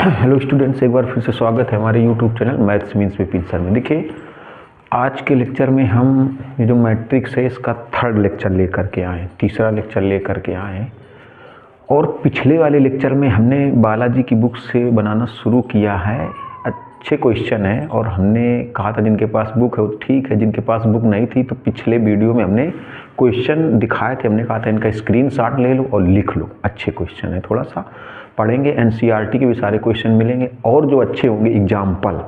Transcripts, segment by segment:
Hello students, एक बार फिर से स्वागत है हमारे YouTube channel maths means Vipin sir में। देखिए, आज के लेक्चर में हम ये जो मैट्रिक्स है इसका थर्ड लेक्चर लेकर के आए, तीसरा लेक्चर लेकर के आए हैं। और पिछले वाले लेक्चर में हमने बालाजी की बुक से बनाना शुरू किया है। अच्छे क्वेश्चन है और हमने कहा था जिनके पास बुक है वो ठीक है, जिनके पास बुक नहीं थी तो पिछले वीडियो में हमने क्वेश्चन दिखाए थे। हमने कहा था इनका स्क्रीनशॉट ले लो और लिख लो, अच्छे क्वेश्चन है। थोड़ा सा पढ़ेंगे, एनसीईआरटी के भी सारे क्वेश्चन मिलेंगे और जो अच्छे होंगे एग्जाम्पल,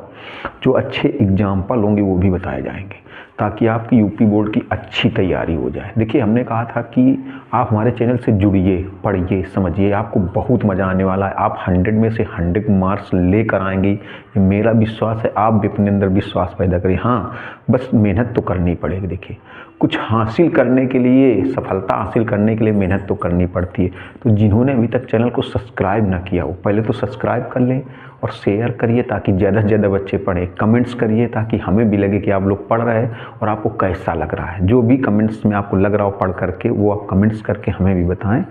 जो अच्छे एग्जाम्पल होंगे वो भी बताए जाएंगे ताकि आपकी यूपी बोर्ड की अच्छी तैयारी हो जाए। देखिए, हमने कहा था कि आप हमारे चैनल से जुड़िए, पढ़िए, समझिए, आपको बहुत मज़ा आने वाला है। आप 100 में से 100 मार्क्स लेकर आएंगे, ये मेरा विश्वास है। आप भी अपने अंदर विश्वास पैदा करिए। हाँ, बस मेहनत तो करनी पड़ेगी। देखिए, कुछ हासिल करने के लिए, सफलता हासिल करने के लिए मेहनत तो करनी पड़ती है। तो जिन्होंने अभी तक चैनल को सब्सक्राइब ना किया हो, पहले तो सब्सक्राइब कर लें और शेयर करिए ताकि ज़्यादा से ज़्यादा बच्चे पढ़ें। कमेंट्स करिए ताकि हमें भी लगे कि आप लोग पढ़ रहे हैं और आपको कैसा लग रहा है। जो भी कमेंट्स में आपको लग रहा हो पढ़ करके, वो आप कमेंट्स करके हमें भी बताएं।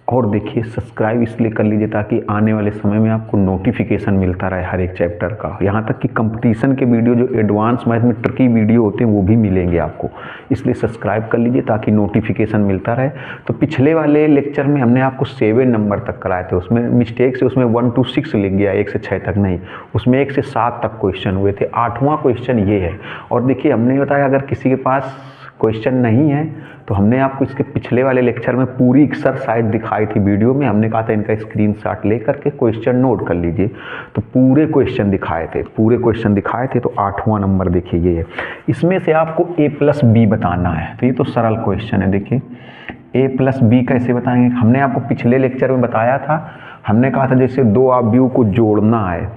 और देखिए, सब्सक्राइब इसलिए कर लीजिए ताकि आने वाले समय में आपको नोटिफिकेशन मिलता रहे हर एक चैप्टर का। यहाँ तक कि कंपटीशन के वीडियो, जो एडवांस मैथ में ट्रिकी वीडियो होते हैं, वो भी मिलेंगे आपको। इसलिए सब्सक्राइब कर लीजिए ताकि नोटिफिकेशन मिलता रहे। तो पिछले वाले लेक्चर में हमने आपको 7 नंबर तक कराए थे। उसमें मिस्टेक से उसमें 1 to 6 लिख गया, 1 से 6 तक नहीं, उसमें 1 से 7 तक क्वेश्चन हुए थे। 8वां क्वेश्चन ये है। और देखिए, हमने बताया अगर किसी के पास क्वेश्चन नहीं है तो हमने आपको इसके पिछले वाले लेक्चर में पूरी एक्सरसाइज दिखाई थी वीडियो में। हमने कहा था इनका स्क्रीनशॉट लेकर के क्वेश्चन नोट कर लीजिए। तो पूरे क्वेश्चन दिखाए थे। तो 8वां नंबर देखिए ये है। इसमें से आपको a+b बताना है। तो ये तो सरल क्वेश्चन है। देखिए, a+b कैसे बताएंगे? हमने आपको पिछले लेक्चर में बताया था। हमने कहा था जैसे दो अवयव को जोड़ना है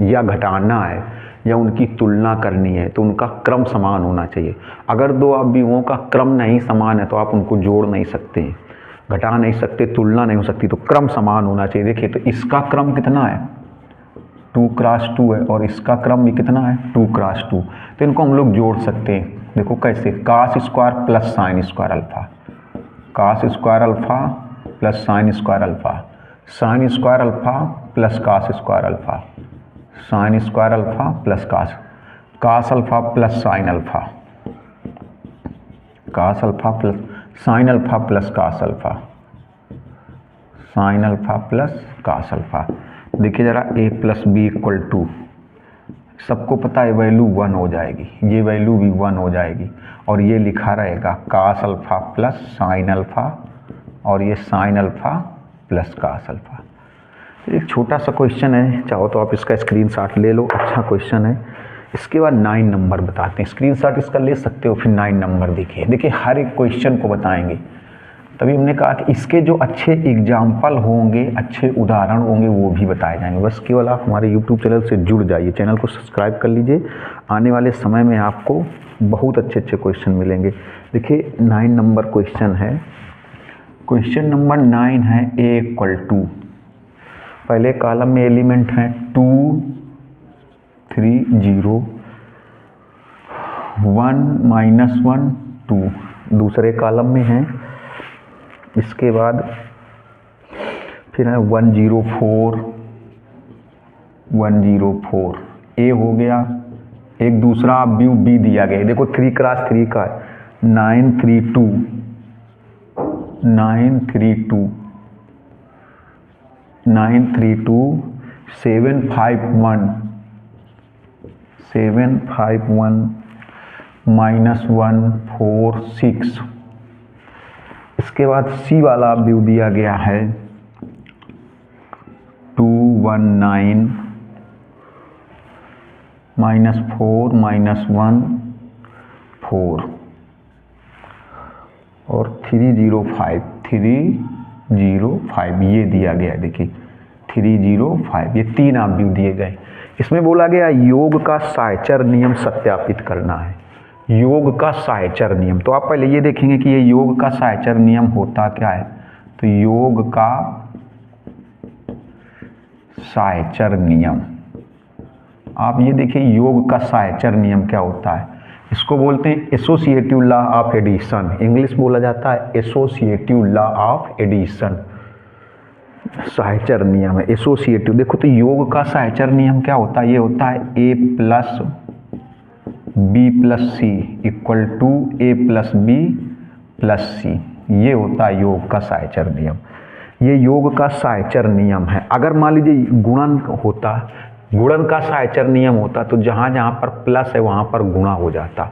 या घटाना है या उनकी तुलना करनी है तो उनका क्रम समान होना चाहिए। अगर दो अवयवों का क्रम नहीं समान है तो आप उनको जोड़ नहीं सकते, घटा नहीं सकते, तुलना नहीं हो सकती। तो क्रम समान होना चाहिए। देखिए, तो इसका क्रम कितना है? 2 क्रॉस 2 है और इसका क्रम भी कितना है? 2 क्रॉस 2। तो इनको हम लोग जोड़ सकते हैं। देखो कैसे, cos square plus sine square alpha, cos square alpha plus sine square alpha, sine square alpha plus cos square alpha, sine square alpha plus cos alpha plus sine alpha, cos alpha plus sine alpha plus cos alpha, sine alpha plus cos alpha. देखिए ज़रा, a+b = सबको पता है value 1 हो जाएगी, ये value भी 1 हो जाएगी और ये लिखा रहेगा cos alpha plus sine alpha और ये sine alpha plus cos alpha. एक छोटा सा क्वेश्चन है, चाहो तो आप इसका स्क्रीनशॉट ले लो, अच्छा क्वेश्चन है। इसके बाद 9 नंबर बताते हैं। स्क्रीनशॉट इसका ले सकते हो, फिर 9 नंबर देखिए हर एक क्वेश्चन को बताएंगे। तभी हमने कहा कि इसके जो अच्छे एग्जाम्पल होंगे, अच्छे उदाहरण होंगे, वो भी बताए जाएंगे। बस केवल आप हमारे यूट्यूब चैनल से जुड़ जाइए, चैनल को सब्सक्राइब कर लीजिए। आने वाले समय में आपको बहुत अच्छे क्वेश्चन मिलेंगे। देखिए, 9 नंबर क्वेश्चन है। क्वेश्चन नंबर 9 है, a = पहले कॉलम में एलिमेंट हैं 2 3 0 1 -1 2, दूसरे कॉलम में है। इसके बाद फिर है 1 0 4 1 0 4। ए हो गया। एक दूसरा व्यू बी दिया गया, देखो 3 क्रॉस 3 का है। 9 3 2 9 3 2 9 3 2 7 5 1 7 5 1 -1 4 6। इसके बाद सी वाला व्यू दिया गया है 2 1 9 -4 -1 4 और 3 0 5 3 0 5 ये दिया गया है। देखिए 3 0 5, ये 3 अवयव दिए गए। इसमें बोला गया योग का साहचर्य नियम सत्यापित करना है। योग का साहचर्य नियम, तो आप पहले ये देखेंगे कि ये योग का साहचर्य नियम होता क्या है। तो योग का साहचर्य नियम, आप ये देखिए योग का साहचर्य नियम क्या होता है। इसको बोलते हैं associative law of addition, English बोला जाता है एसोसिएटिव लॉ ऑफ एडिशन। साहचर नियम है, एसोसिएटिव। देखो तो योग का साहचर नियम क्या होता है, ये होता है A plus B plus C equal to A plus B plus C. ये होता है योग का साहचर नियम। ये योग का साहचर नियम है। अगर मान लीजिए गुणन होता, गुणन का साहचर नियम होता तो जहाँ जहाँ पर प्लस है वहाँ पर गुणा हो जाता,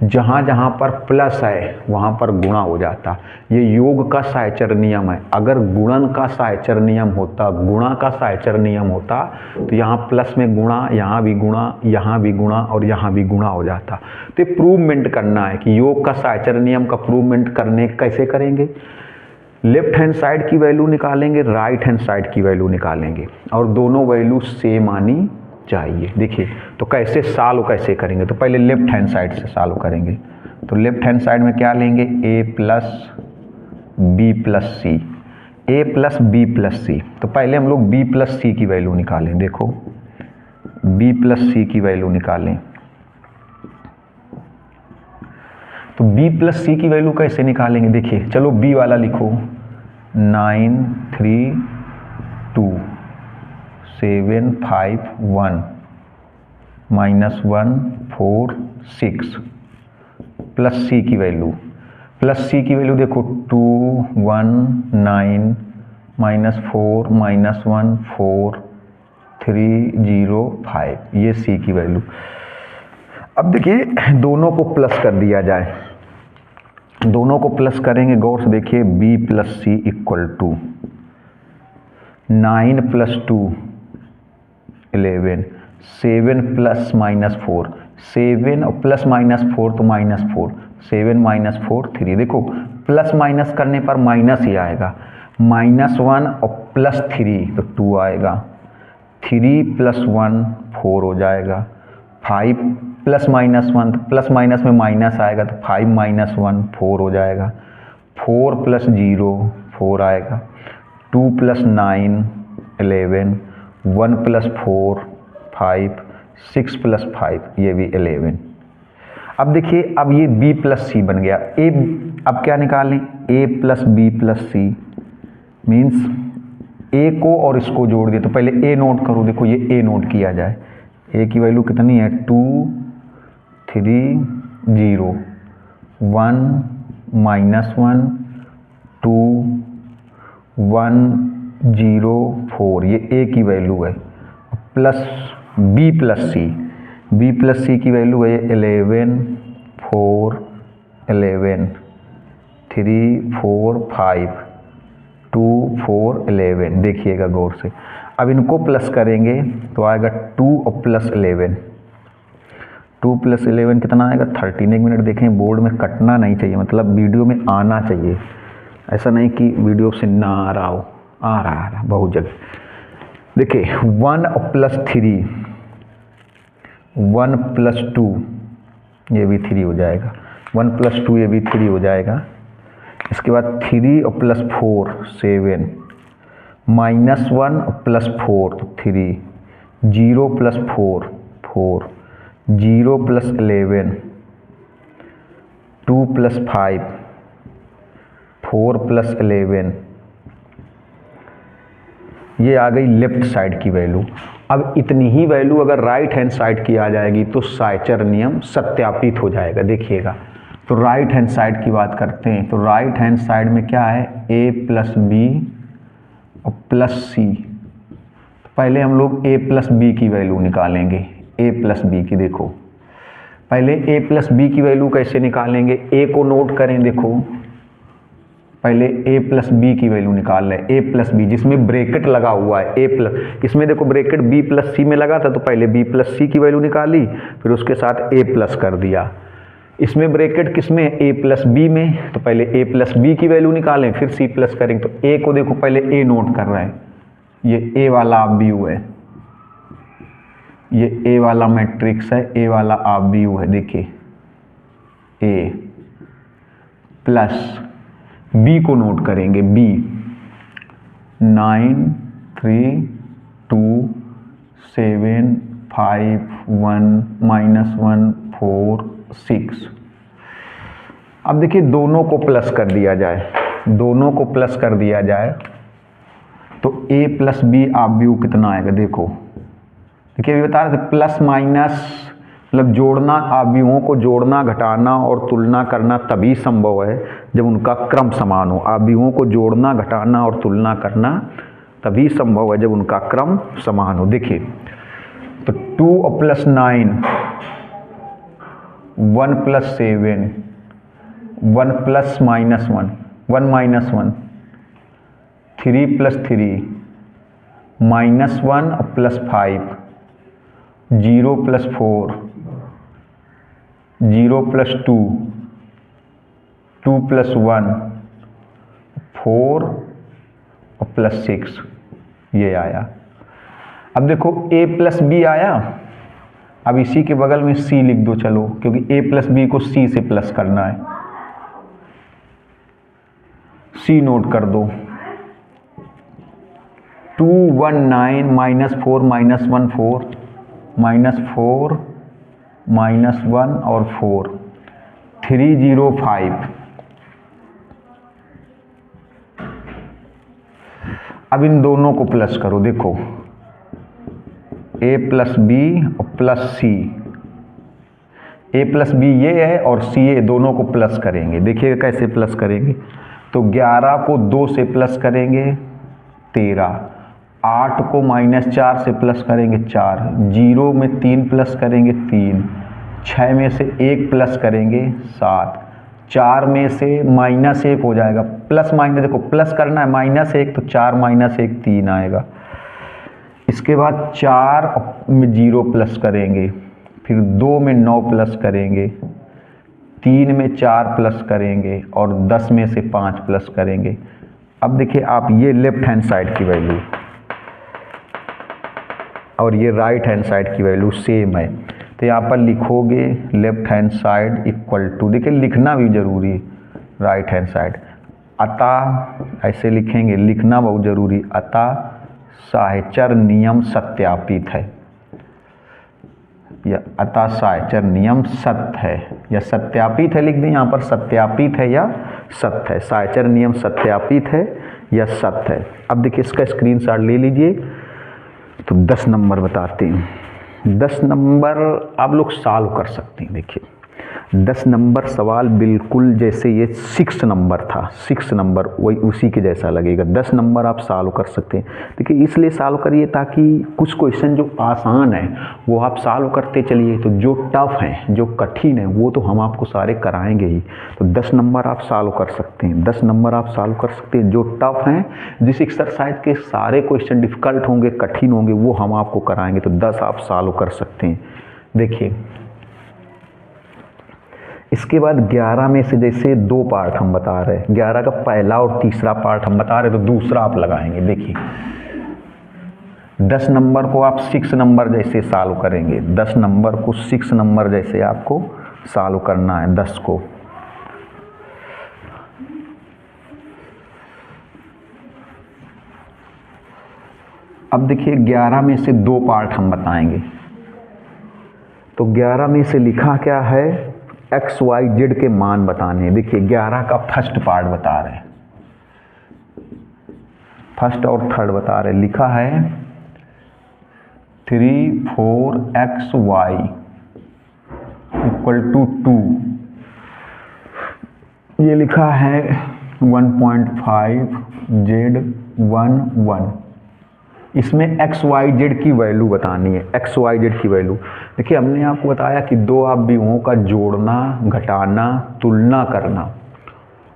जहाँ जहाँ पर प्लस है वहाँ पर गुणा हो जाता। ये योग का साहचर नियम है। अगर गुणन का साहचर नियम होता, गुणा का साहचर नियम होता तो यहाँ प्लस में गुणा, यहाँ भी गुणा, यहाँ भी गुणा और यहाँ भी गुणा हो जाता। तो ये प्रूवमेंट करना है कि योग का साहचर नियम का प्रूवमेंट करने कैसे करेंगे, लेफ्ट हैंड साइड की वैल्यू निकालेंगे, राइट हैंड साइड की वैल्यू निकालेंगे और दोनों वैल्यू सेम आनी चाहिए। देखिए तो कैसे सॉल्व कैसे करेंगे, तो पहले लेफ्ट हैंड साइड से सॉल्व करेंगे। तो लेफ्ट हैंड साइड में क्या लेंगे, ए प्लस बी प्लस सी, ए प्लस बी प्लस सी। तो पहले हम लोग बी प्लस सी की वैल्यू निकालें। देखो बी प्लस सी की वैल्यू निकालें। तो बी प्लस सी की वैल्यू कैसे निकालेंगे, देखिए चलो बी वाला लिखो, 9 3 2 7 5 1 -1 4 6 प्लस सी की वैल्यू, प्लस सी की वैल्यू देखो 2 1 9 -4 -1 4 3 0 5, ये सी की वैल्यू। अब देखिए दोनों को प्लस कर दिया जाए, दोनों को प्लस करेंगे, गौर से देखिए b plus C equal to 9 plus 2 11, 7 plus -4, 7 और प्लस -4 तो -4, 7 -4 3। देखो प्लस माइनस करने पर माइनस ही आएगा, -1 और प्लस 3 तो 2 आएगा, 3 प्लस 1 4 हो जाएगा, 5 प्लस -1 तो प्लस माइनस में माइनस आएगा तो 5 - 1 4 हो जाएगा, 4 प्लस 0 4 आएगा, 2 प्लस 9 11, 1 प्लस 4 5, 6 प्लस 5 ये भी 11। अब देखिए अब ये b प्लस सी बन गया। ए अब क्या निकालें, a plus B plus c means a को और इसको जोड़ दिए। तो पहले a नोट करो, देखो ये a नोट किया जाए, a की वैल्यू कितनी है 2 3 0 1 -1 2 1 0 4, ये a की वैल्यू है, प्लस b प्लस सी की वैल्यू है 11 4 11 3 4 5 2 4 11। देखिएगा गौर से, अब इनको प्लस करेंगे तो आएगा 2 और प्लस 11, 2 प्लस 11 कितना आएगा 13। एक मिनट देखें, बोर्ड में कटना नहीं चाहिए, मतलब वीडियो में आना चाहिए, ऐसा नहीं कि वीडियो से ना आ रहा हो, आ रहा बहुत जगह। देखिए 1 और प्लस 3, 1 प्लस 2 ये भी 3 हो जाएगा, 1 प्लस 2 ये भी 3 हो जाएगा। इसके बाद 3 और प्लस 4 7, -1 और प्लस 4 तो 3, 0 प्लस 4 4, 0 प्लस 11 2 प्लस 5 4 प्लस 11, ये आ गई लेफ्ट साइड की वैल्यू। अब इतनी ही वैल्यू अगर राइट हैंड साइड की आ जाएगी तो साइचर नियम सत्यापित हो जाएगा। देखिएगा तो राइट हैंड साइड की बात करते हैं, तो राइट हैंड साइड में क्या है a प्लस बी और प्लस सी। पहले हम लोग a प्लस बी की वैल्यू निकालेंगे, a प्लस बी की। देखो पहले a प्लस बी की वैल्यू कैसे निकालेंगे, a को नोट करें, देखो पहले a प्लस बी की वैल्यू निकाल लें, a प्लस बी जिसमें ब्रैकेट लगा हुआ है a प्लस, इसमें देखो ब्रैकेट b प्लस सी में लगा था तो पहले b प्लस सी की वैल्यू निकाली, फिर उसके साथ a प्लस कर दिया। इसमें ब्रैकेट किसमें a प्लस बी में, तो पहले a प्लस बी की वैल्यू निकालें फिर c प्लस करेंगे। तो a को देखो पहले a नोट कर रहे हैं, ये a वाला आप व्यू है, ये a वाला मैट्रिक्स है, a वाला आप व्यू है। देखिए a प्लस b को नोट करेंगे, b 9 3 2 7 5 1 -1 4 6। अब देखिए दोनों को प्लस कर दिया जाए, दोनों को प्लस कर दिया जाए तो a प्लस बी आव्यूह कितना आएगा, देखो देखिए अभी बता रहे थे प्लस माइनस मतलब जोड़ना, आव्यूहों को जोड़ना घटाना और तुलना करना तभी संभव है जब उनका क्रम समान हो। आव्यूहों को जोड़ना घटाना और तुलना करना तभी संभव है जब उनका क्रम समान हो। देखिए तो 2 और plus 9, 1 plus 7, 1 plus minus 1, 1 minus 1, 3 plus 3, minus 1 और प्लस 5, 0 प्लस 4, 0 प्लस 2, 2 प्लस 1, 4 और प्लस 6, ये आया। अब देखो a प्लस बी आया, अब इसी के बगल में c लिख दो चलो, क्योंकि a प्लस बी को c से प्लस करना है। c नोट कर दो, 2 1 9 माइनस 4 माइनस 1 4 माइनस 4 माइनस 1 और 4, 3 0 5। अब इन दोनों को प्लस करो, देखो a प्लस बी और plus c, a plus b ये है और c ये, दोनों को प्लस करेंगे। देखिएगा कैसे प्लस करेंगे, तो 11 को 2 से प्लस करेंगे 13, 8 को माइनस 4 से प्लस करेंगे 4, 0 में 3 प्लस करेंगे 3, 6 में से 1 प्लस करेंगे 7, 4 में से माइनस 1 हो जाएगा, प्लस माइनस देखो प्लस करना है, माइनस 1 तो 4 माइनस 1 3 आएगा। इसके बाद 4 में 0 प्लस करेंगे, फिर 2 में 9 प्लस करेंगे, 3 में 4 प्लस करेंगे और 10 में से 5 प्लस करेंगे। अब देखिए आप ये लेफ्ट हैंड साइड की वैल्यू और ये राइट हैंड साइड की वैल्यू सेम है, तो यहाँ पर लिखोगे left hand side equal to, देखिए लिखना भी जरूरी है राइट हैंड साइड, अतः ऐसे लिखेंगे, लिखना बहुत जरूरी, अतः साहचर्य नियम सत्यापित है, या अतः साहचर्य नियम सत्य है या सत्यापित है, लिख दें यहाँ पर सत्यापित है या सत्य है, साहचर्य नियम सत्यापित है या सत्य है। अब देखिए इसका स्क्रीनशॉट ले लीजिए। तो 10 नंबर बताते हैं, 10 नंबर आप लोग सॉल्व कर सकते हैं। देखिए 10 नंबर सवाल बिल्कुल जैसे ये 6 नंबर था, 6 नंबर वही उसी के जैसा लगेगा। 10 नंबर आप सॉल्व कर सकते हैं। देखिए इसलिए सॉल्व करिए ताकि कुछ क्वेश्चन जो आसान है वो आप सॉल्व करते चलिए, तो जो टफ हैं जो कठिन है वो तो हम आपको सारे कराएंगे ही। तो 10 नंबर आप सॉल्व कर सकते हैं, 10 नंबर आप सॉल्व कर सकते हैं। जो टफ हैं, जिस एक्सरसाइज के सारे क्वेश्चन डिफ़िकल्ट होंगे, कठिन होंगे, वो हम आपको कराएंगे। तो 10 आप सॉल्व कर सकते हैं। देखिए इसके बाद 11 में से जैसे 2 पार्ट हम बता रहे हैं, 11 का पहला और तीसरा पार्ट हम बता रहे हैं, तो दूसरा आप लगाएंगे। देखिए 10 नंबर को आप 6 नंबर जैसे सॉल्व करेंगे, 10 नंबर को 6 नंबर जैसे आपको सॉल्व करना है 10 को। अब देखिए 11 में से 2 पार्ट हम बताएंगे। तो 11 में से लिखा क्या है, एक्स वाई जेड के मान बताने हैं। देखिए 11 का फर्स्ट पार्ट बता रहे हैं, फर्स्ट और थर्ड बता रहे हैं। लिखा है 3 4 एक्स वाई इक्वल टू 2, ये लिखा है 1.5 जेड 1 1। इसमें एक्स वाई जेड की वैल्यू बतानी है, एक्स वाई जेड की वैल्यू। देखिए हमने आपको बताया कि 2 आव्यूहों का जोड़ना घटाना तुलना करना,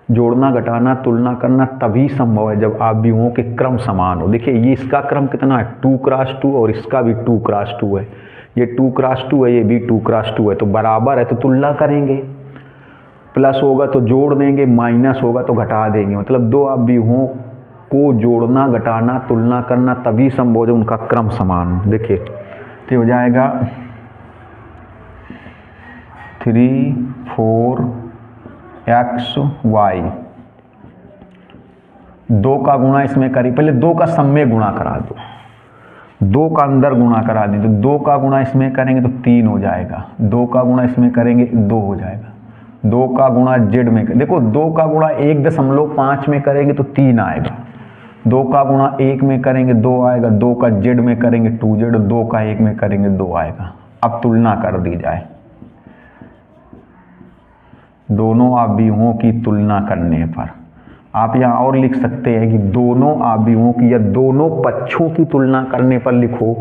जोड़ना घटाना तुलना करना तभी संभव है जब आव्यूहों के क्रम समान हो। देखिए ये इसका क्रम कितना है, 2 क्रॉस 2 और इसका भी 2 क्रॉस 2 है, ये 2 क्रॉस 2 है, ये भी 2 क्रॉस 2 है, तो बराबर है तो तुलना करेंगे। प्लस होगा तो जोड़ देंगे, माइनस होगा तो घटा देंगे। मतलब 2 आव्यूहों को जोड़ना घटाना तुलना करना तभी संभव है उनका क्रम समान हो। देखिए तो हो जाएगा 3 4 एक्स वाई, 2 का गुणा इसमें करिए, पहले 2 का सम में गुणा करा दो, 2 का अंदर गुणा करा दी, तो 2 का गुणा इसमें करेंगे तो 3 हो जाएगा, 2 का गुणा इसमें करेंगे 2 हो जाएगा, 2 का गुणा जेड में, देखो 2 का गुणा 1.5 में करेंगे तो 3 आएगा, 2 का गुणा 1 में करेंगे 2 आएगा, 2 का जेड में करेंगे 2z, 2 का 1 में करेंगे 2 आएगा। अब तुलना कर दी जाए, दोनों अवयवों की तुलना करने पर आप यहाँ और लिख सकते हैं कि दोनों अवयवों की या दोनों पक्षों की तुलना करने पर लिखो,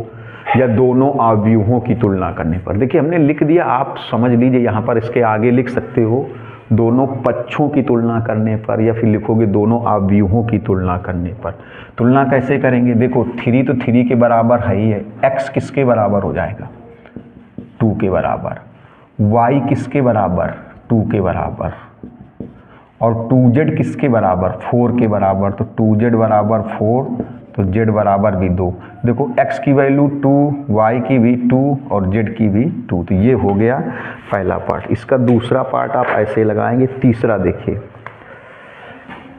या दोनों अवयवों की तुलना करने पर। देखिए हमने लिख दिया, आप समझ लीजिए, यहाँ पर इसके आगे लिख सकते हो दोनों पक्षों की तुलना करने पर, या फिर लिखोगे दोनों अवयवों की तुलना करने पर। तुलना कैसे करेंगे? देखो 3 तो 3 के बराबर है ही है, x किसके बराबर हो जाएगा? 2 के बराबर। y किसके बराबर? 2 के बराबर। और 2z किसके बराबर? 4 के बराबर। तो 2z बराबर 4, तो z बराबर भी 2। देखो x की वैल्यू 2, y की भी 2 और z की भी 2। तो ये हो गया पहला पार्ट। इसका दूसरा पार्ट आप ऐसे लगाएंगे। तीसरा देखिए,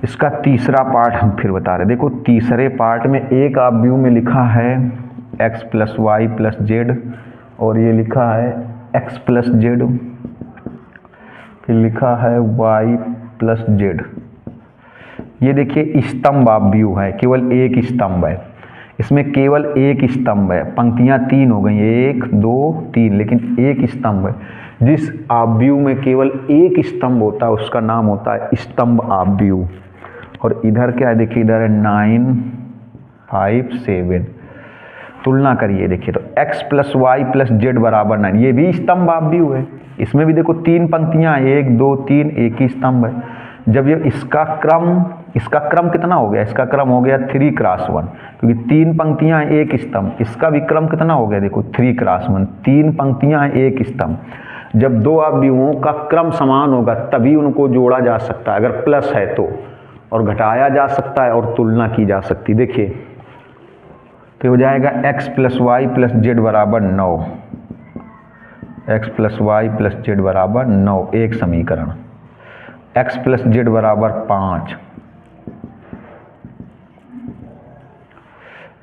इसका तीसरा पार्ट हम फिर बता रहे। देखो तीसरे पार्ट में एक अवयव में लिखा है x plus y plus z, और ये लिखा है x प्लस जेड, फिर लिखा है y प्लस जेड। ये देखिए स्तंभ अवयव है, केवल एक स्तंभ है, इसमें केवल एक स्तंभ है। पंक्तियां 3 हो गई, 1 2 3, लेकिन एक स्तंभ है। जिस अवयव में केवल एक स्तंभ होता है उसका नाम होता है स्तंभ अवयव। और इधर क्या है? देखिए इधर है 9 5 7। तुलना करिए, देखिए तो x plus y plus z बराबर 9, ये भी स्तंभ अवयव है। इसमें भी देखो 3 पंक्तियां, 1 2 3, एक ही स्तंभ है। जब ये इसका क्रम कितना हो गया? इसका क्रम हो गया 3 क्रॉस 1, क्योंकि 3 पंक्तियां एक स्तंभ। इसका भी क्रम कितना हो गया? देखो 3 क्रॉस 1, 3 पंक्तियां एक स्तंभ। जब दो अवयवों का क्रम समान होगा तभी उनको जोड़ा जा सकता है, अगर प्लस है तो, और घटाया जा सकता है और तुलना की जा सकती। देखिए तो हो जाएगा x plus y plus z बराबर 9, x plus y plus z बराबर 9, एक समीकरण। x प्लस जेड बराबर 5,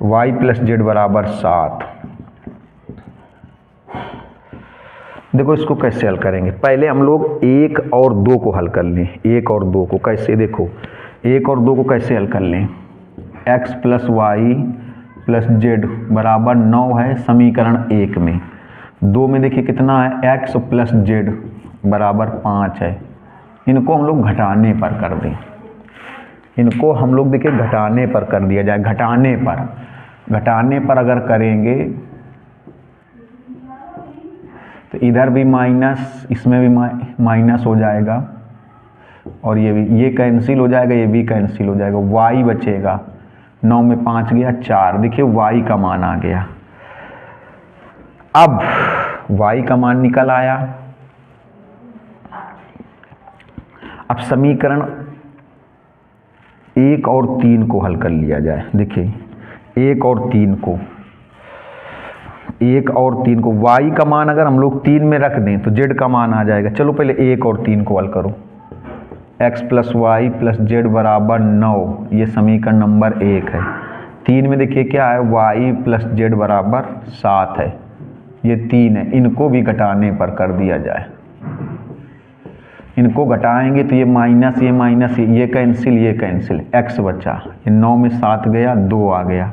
y प्लस जेड बराबर 7। देखो इसको कैसे हल करेंगे? पहले हम लोग 1 और 2 को हल कर लें। 1 और 2 को कैसे? देखो 1 और 2 को कैसे हल कर लें? x plus y plus z बराबर 9 है समीकरण 1 में। 2 में देखिए कितना है? x प्लस जेड बराबर 5 है। इनको हम लोग घटाने पर कर दें, इनको हम लोग देखिए घटाने पर कर दिया जाए। घटाने पर अगर करेंगे तो इधर भी माइनस, इसमें भी माइनस हो जाएगा, और ये भी, ये कैंसिल हो जाएगा, ये भी कैंसिल हो जाएगा। y बचेगा, 9 में 5 गया 4। देखिए y का मान आ गया। अब y का मान निकल आया। अब समीकरण 1 और 3 को हल कर लिया जाए। देखिए 1 और 3 को, 1 और 3 को y का मान अगर हम लोग 3 में रख दें तो z का मान आ जाएगा। चलो पहले 1 और 3 को हल करो। x plus y plus z बराबर 9, ये समीकरण नंबर 1 है। 3 में देखिए क्या है? y प्लस जेड बराबर 7 है, ये 3 है। इनको भी घटाने पर कर दिया जाए। इनको घटाएंगे तो ये माइनस, ये कैंसिल, ये कैंसिल, x बचा, ये 9 में 7 गया, 2 आ गया।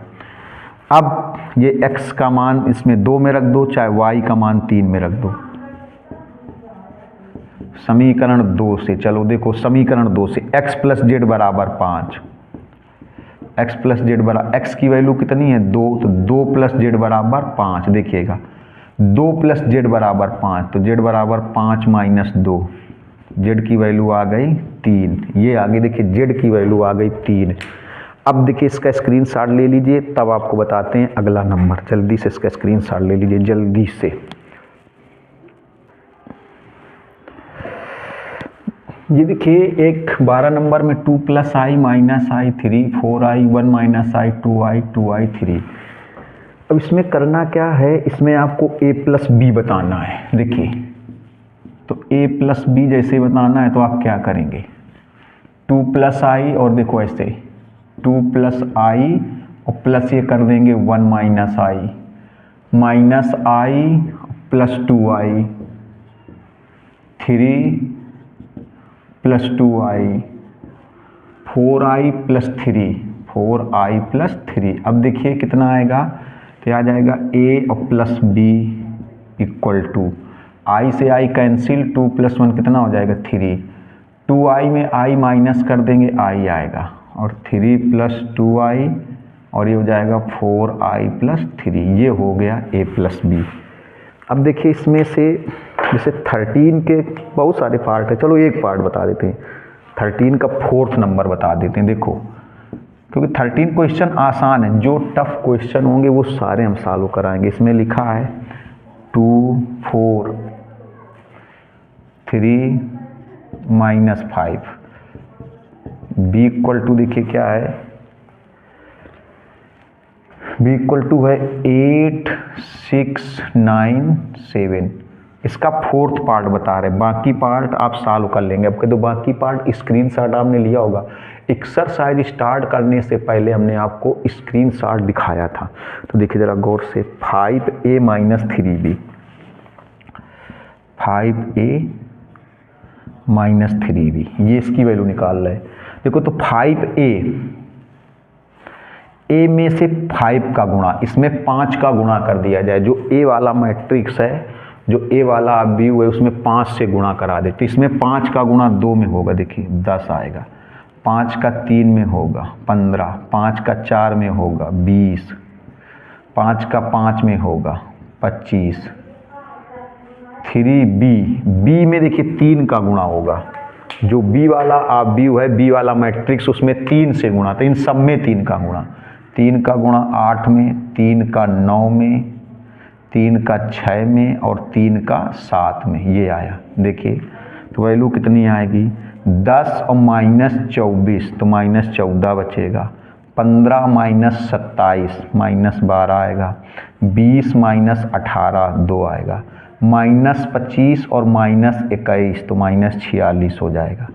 अब ये x का मान इसमें 2 में रख दो, चाहे y का मान 3 में रख दो। समीकरण 2 से, चलो देखो समीकरण 2 से x प्लस जेड बराबर 5, x प्लस जेड बराबर, x की वैल्यू कितनी है? 2, तो 2 प्लस जेड बराबर 5। देखिएगा 2 प्लस जेड बराबर 5, तो जेड बराबर 5 माइनस 2, जेड की वैल्यू आ गई 3। ये आगे देखिए जेड की वैल्यू आ गई 3। अब देखिए इसका स्क्रीनशॉट ले लीजिए, तब आपको बताते हैं अगला नंबर। जल्दी से इसका स्क्रीनशॉट ले लीजिए, जल्दी से। ये देखिए एक 12 नंबर में 2 प्लस आई माइनस आई 3, 4i 1 माइनस आई 2i 2i 3। अब इसमें करना क्या है? इसमें आपको a प्लस बी बताना है। देखिए तो a प्लस बी जैसे बताना है तो आप क्या करेंगे? 2 प्लस आई, और देखो ऐसे 2 प्लस आई और प्लस ये कर देंगे 1 minus i, minus i plus 2i, 3 plus 2i, 4i plus 3, 4i plus 3। अब देखिए कितना आएगा, तो आ जाएगा a और plus b equal to i से i कैंसिल, 2 + 1 कितना हो जाएगा 3, 2i में i माइनस कर देंगे i आएगा, और 3 + 2i और ये हो जाएगा 4i प्लस 3। ये हो गया a प्लस b। अब देखिए इसमें से जैसे 13 के बहुत सारे पार्ट है, चलो एक पार्ट बता देते हैं, 13 का 4th नंबर बता देते हैं। देखो क्योंकि 13 क्वेश्चन आसान है, जो टफ क्वेश्चन होंगे वो सारे हम सॉल्व कराएंगे। इसमें लिखा है 2 4 3 - 5, b इक्वल टू देखिए क्या है, b इक्वल टू है 8 6 9 7। इसका 4th पार्ट बता रहे, बाकी पार्ट आप सॉल्व कर लेंगे। अब तो बाकी पार्ट स्क्रीनशॉट आपने लिया होगा, एक्सरसाइज स्टार्ट करने से पहले हमने आपको स्क्रीनशॉट दिखाया था, तो देखिए ज़रा गौर से। 5a - 3b, 5a - 3b, ये इसकी वैल्यू निकाल रहे हैं। देखो तो 5a में से 5 का गुणा, इसमें 5 का गुणा कर दिया जाए। जो a वाला मैट्रिक्स है, जो a वाला व्यू है, उसमें 5 से गुणा करा दे, तो इसमें 5 का गुणा 2 में होगा, देखिए 10 आएगा, 5 का 3 में होगा 15, 5 का 4 में होगा 20, 5 का 5 में होगा 25। 3b में देखिए 3 का गुणा होगा, जो b वाला आप व्यू है, b वाला मैट्रिक्स, उसमें 3 से गुणा, तो इन सब में 3 का गुणा, 3 का गुणा 8 में, 3 का 9 में, 3 का 6 में और 3 का 7 में, ये आया। देखिए तो वैल्यू कितनी आएगी, 10 और -24, तो -14 बचेगा, 15 - 27 -12 आएगा, 20 - 18 2 आएगा, -25 और -21 तो -46 हो जाएगा।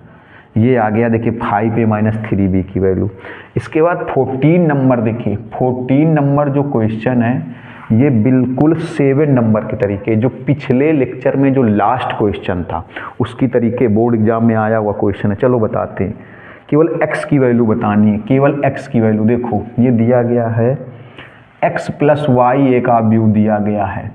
ये आ गया देखिए 5a - 3b की वैल्यू। इसके बाद 14 नंबर देखिए, 14 नंबर जो क्वेश्चन है ये बिल्कुल 7 नंबर के तरीके, जो पिछले लेक्चर में जो लास्ट क्वेश्चन था उसकी तरीके बोर्ड एग्जाम में आया हुआ क्वेश्चन है। चलो बताते हैं, केवल x की वैल्यू बतानी है, केवल x की वैल्यू। देखो ये दिया गया है x + y एक व्यू दिया गया है,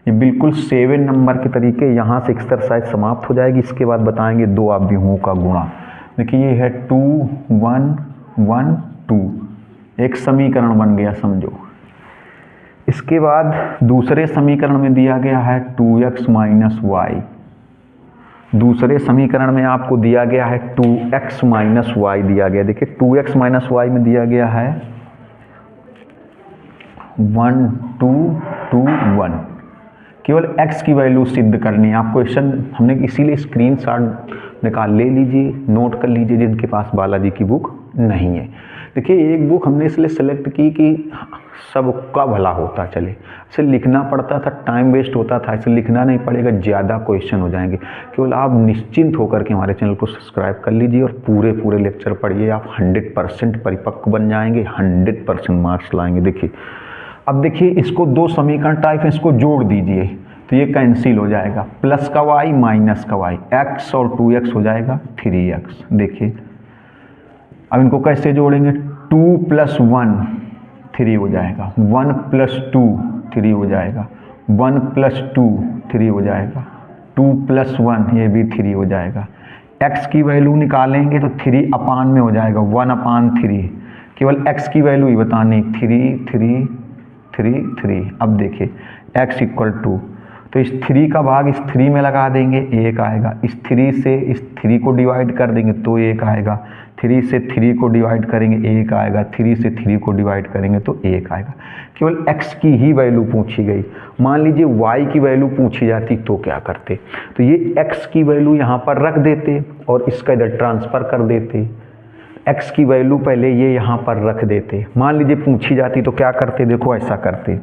ये बिल्कुल 7 नंबर के तरीके। यहाँ से एक्सरसाइज समाप्त हो जाएगी, इसके बाद बताएंगे 2 अवयवों का गुणा। देखिए ये है 2 1 1 2, एक समीकरण बन गया समझो। इसके बाद दूसरे समीकरण में दिया गया है 2x - y, दूसरे समीकरण में आपको दिया गया है 2x - y दिया गया। देखिए 2x - y में दिया गया है 1 2 2 1। केवल x की वैल्यू सिद्ध करनी है। आप क्वेश्चन हमने इसीलिए स्क्रीनशॉट निकाल ले लीजिए, नोट कर लीजिए जिनके पास बालाजी की बुक नहीं है। देखिए एक बुक हमने इसलिए सेलेक्ट की कि सबका भला होता चले, इसे लिखना पड़ता था, टाइम वेस्ट होता था, इसे लिखना नहीं पड़ेगा, ज़्यादा क्वेश्चन हो जाएंगे। केवल आप निश्चिंत होकर के हमारे चैनल को सब्सक्राइब कर लीजिए और पूरे लेक्चर पढ़िए, आप 100% परिपक्व बन जाएंगे, 100% मार्क्स लाएंगे। देखिए अब देखिए इसको 2 समीकरण टाइप है, इसको जोड़ दीजिए तो ये कैंसिल हो जाएगा, प्लस का y माइनस का y, x और 2x हो जाएगा 3x। देखिए अब इनको कैसे जोड़ेंगे, 2 + 1 3 हो जाएगा, 1 + 2 3 हो जाएगा, 1 + 2 3 हो जाएगा, 2 + 1 ये भी 3 हो जाएगा। x की वैल्यू निकालेंगे तो 3 में हो जाएगा, 1/3। केवल x की वैल्यू ही बतानी, 3 3 3 3। अब देखिए x इक्वल टू, तो इस 3 का भाग इस 3 में लगा देंगे 1 आएगा, इस 3 से इस 3 को डिवाइड कर देंगे तो 1 आएगा, 3 से 3 को डिवाइड करेंगे 1 आएगा, 3 से 3 को डिवाइड करेंगे तो 1 आएगा। केवल x की ही वैल्यू पूछी गई। मान लीजिए y की वैल्यू पूछी जाती तो क्या करते, तो ये x की वैल्यू यहाँ पर रख देते और इसका इधर ट्रांसफ़र कर देते। x की वैल्यू पहले ये यहाँ पर रख देते। मान लीजिए पूछी जाती तो क्या करते, देखो ऐसा करते,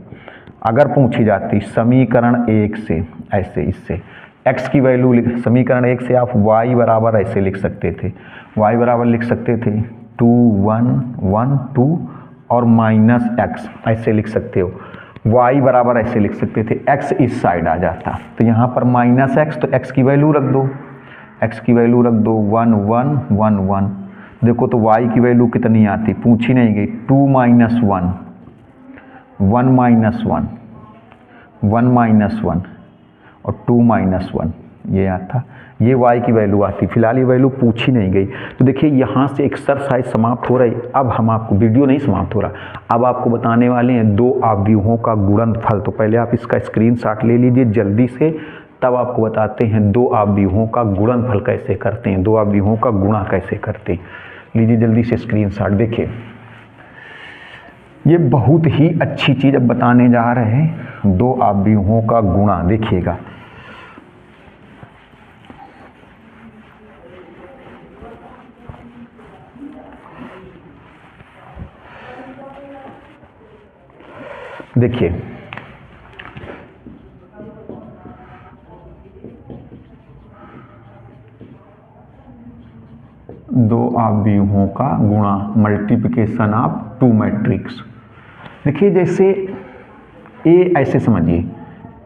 अगर पूछी जाती समीकरण 1 से ऐसे, इससे x की वैल्यू समीकरण 1 से आप y बराबर ऐसे लिख सकते थे, y बराबर लिख सकते थे 2 1 1 2 और -x ऐसे लिख सकते हो, y बराबर ऐसे लिख सकते थे, x इस साइड आ जाता तो यहाँ पर -x, तो x की वैल्यू रख दो, x की वैल्यू रख दो 1 1 1 1, देखो तो y की वैल्यू कितनी आती, पूछी नहीं गई, 2 - 1, 1 - 1, 1 - 1 और 2 - 1 ये आता, ये y की वैल्यू आती। फिलहाल ये वैल्यू पूछी नहीं गई। तो देखिए यहाँ से एक्सरसाइज समाप्त हो रही। अब हम आपको, वीडियो नहीं समाप्त हो रहा, अब आपको बताने वाले हैं दो अवयवों का गुणनफल। तो पहले आप इसका स्क्रीनशॉट ले लीजिए जल्दी से, तब आपको बताते हैं दो अवयवों का गुणनफल कैसे करते हैं, दो अवयवों का गुणा कैसे करते हैं। लीजिए जल्दी से स्क्रीनशॉट। देखिए ये बहुत ही अच्छी चीज़ अब बताने जा रहे हैं, दो अवयवों का गुणा। देखिएगा देखिए दो अवयवों का गुणा, मल्टीप्लिकेशन ऑफ टू मैट्रिक्स। देखिए जैसे ए, ऐसे समझिए,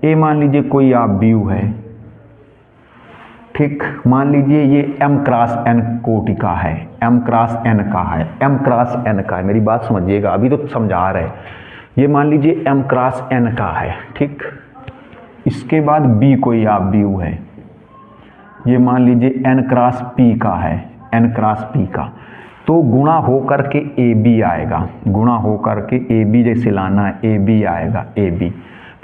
ए मान लीजिए कोई अवयव है, ठीक, मान लीजिए ये m क्रॉस n कोटि का है, m क्रॉस n का है, m क्रॉस n का है। मेरी बात समझिएगा, अभी तो समझा रहे। ये मान लीजिए m क्रॉस n का है, ठीक। इसके बाद b कोई अवयव है, ये मान लीजिए n क्रॉस p का है, n क्रॉस p का। तो गुणा हो करके AB आएगा, गुणा हो करके AB जैसे लाना है, AB आएगा, AB।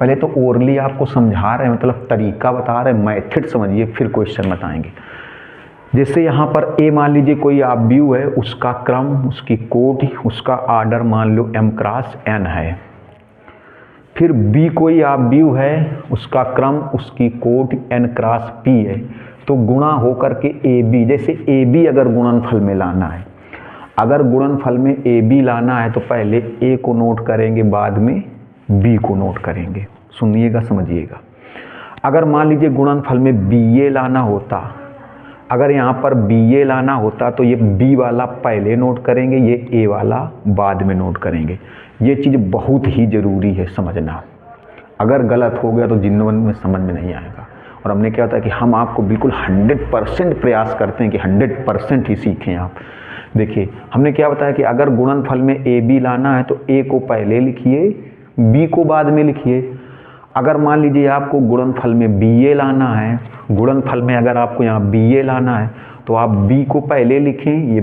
पहले तो ओरली आपको समझा रहे हैं, मतलब तरीका बता रहे हैं, मेथड समझिए, फिर क्वेश्चन बताएंगे। जैसे यहाँ पर A मान लीजिए कोई अवयव है, उसका क्रम, उसकी कोटि, उसका आर्डर मान लो m क्रॉस n है। फिर B कोई अवयव है, उसका क्रम, उसकी कोटि n क्रॉस p है। तो गुणा हो करके AB, जैसे AB अगर गुणनफल में लाना है, अगर गुणनफल में AB लाना है तो पहले A को नोट करेंगे, बाद में B को नोट करेंगे। सुनिएगा, समझिएगा। अगर मान लीजिए गुणनफल में BA लाना होता, अगर यहाँ पर BA लाना होता तो ये B वाला पहले नोट करेंगे, ये A वाला बाद में नोट करेंगे। ये चीज़ बहुत ही ज़रूरी है समझना। अगर गलत हो गया तो जिंदगी में समझ में नहीं आएगा। और हमने क्या होता है कि हम आपको बिल्कुल 100% प्रयास करते हैं कि 100% ही सीखें आप। देखिए हमने क्या बताया कि अगर गुणनफल में AB लाना है तो A को पहले लिखिए, B को बाद में लिखिए। अगर मान लीजिए आपको गुणनफल में BA लाना है, गुणनफल में अगर आपको यहाँ BA लाना है तो आप B को पहले लिखें, ये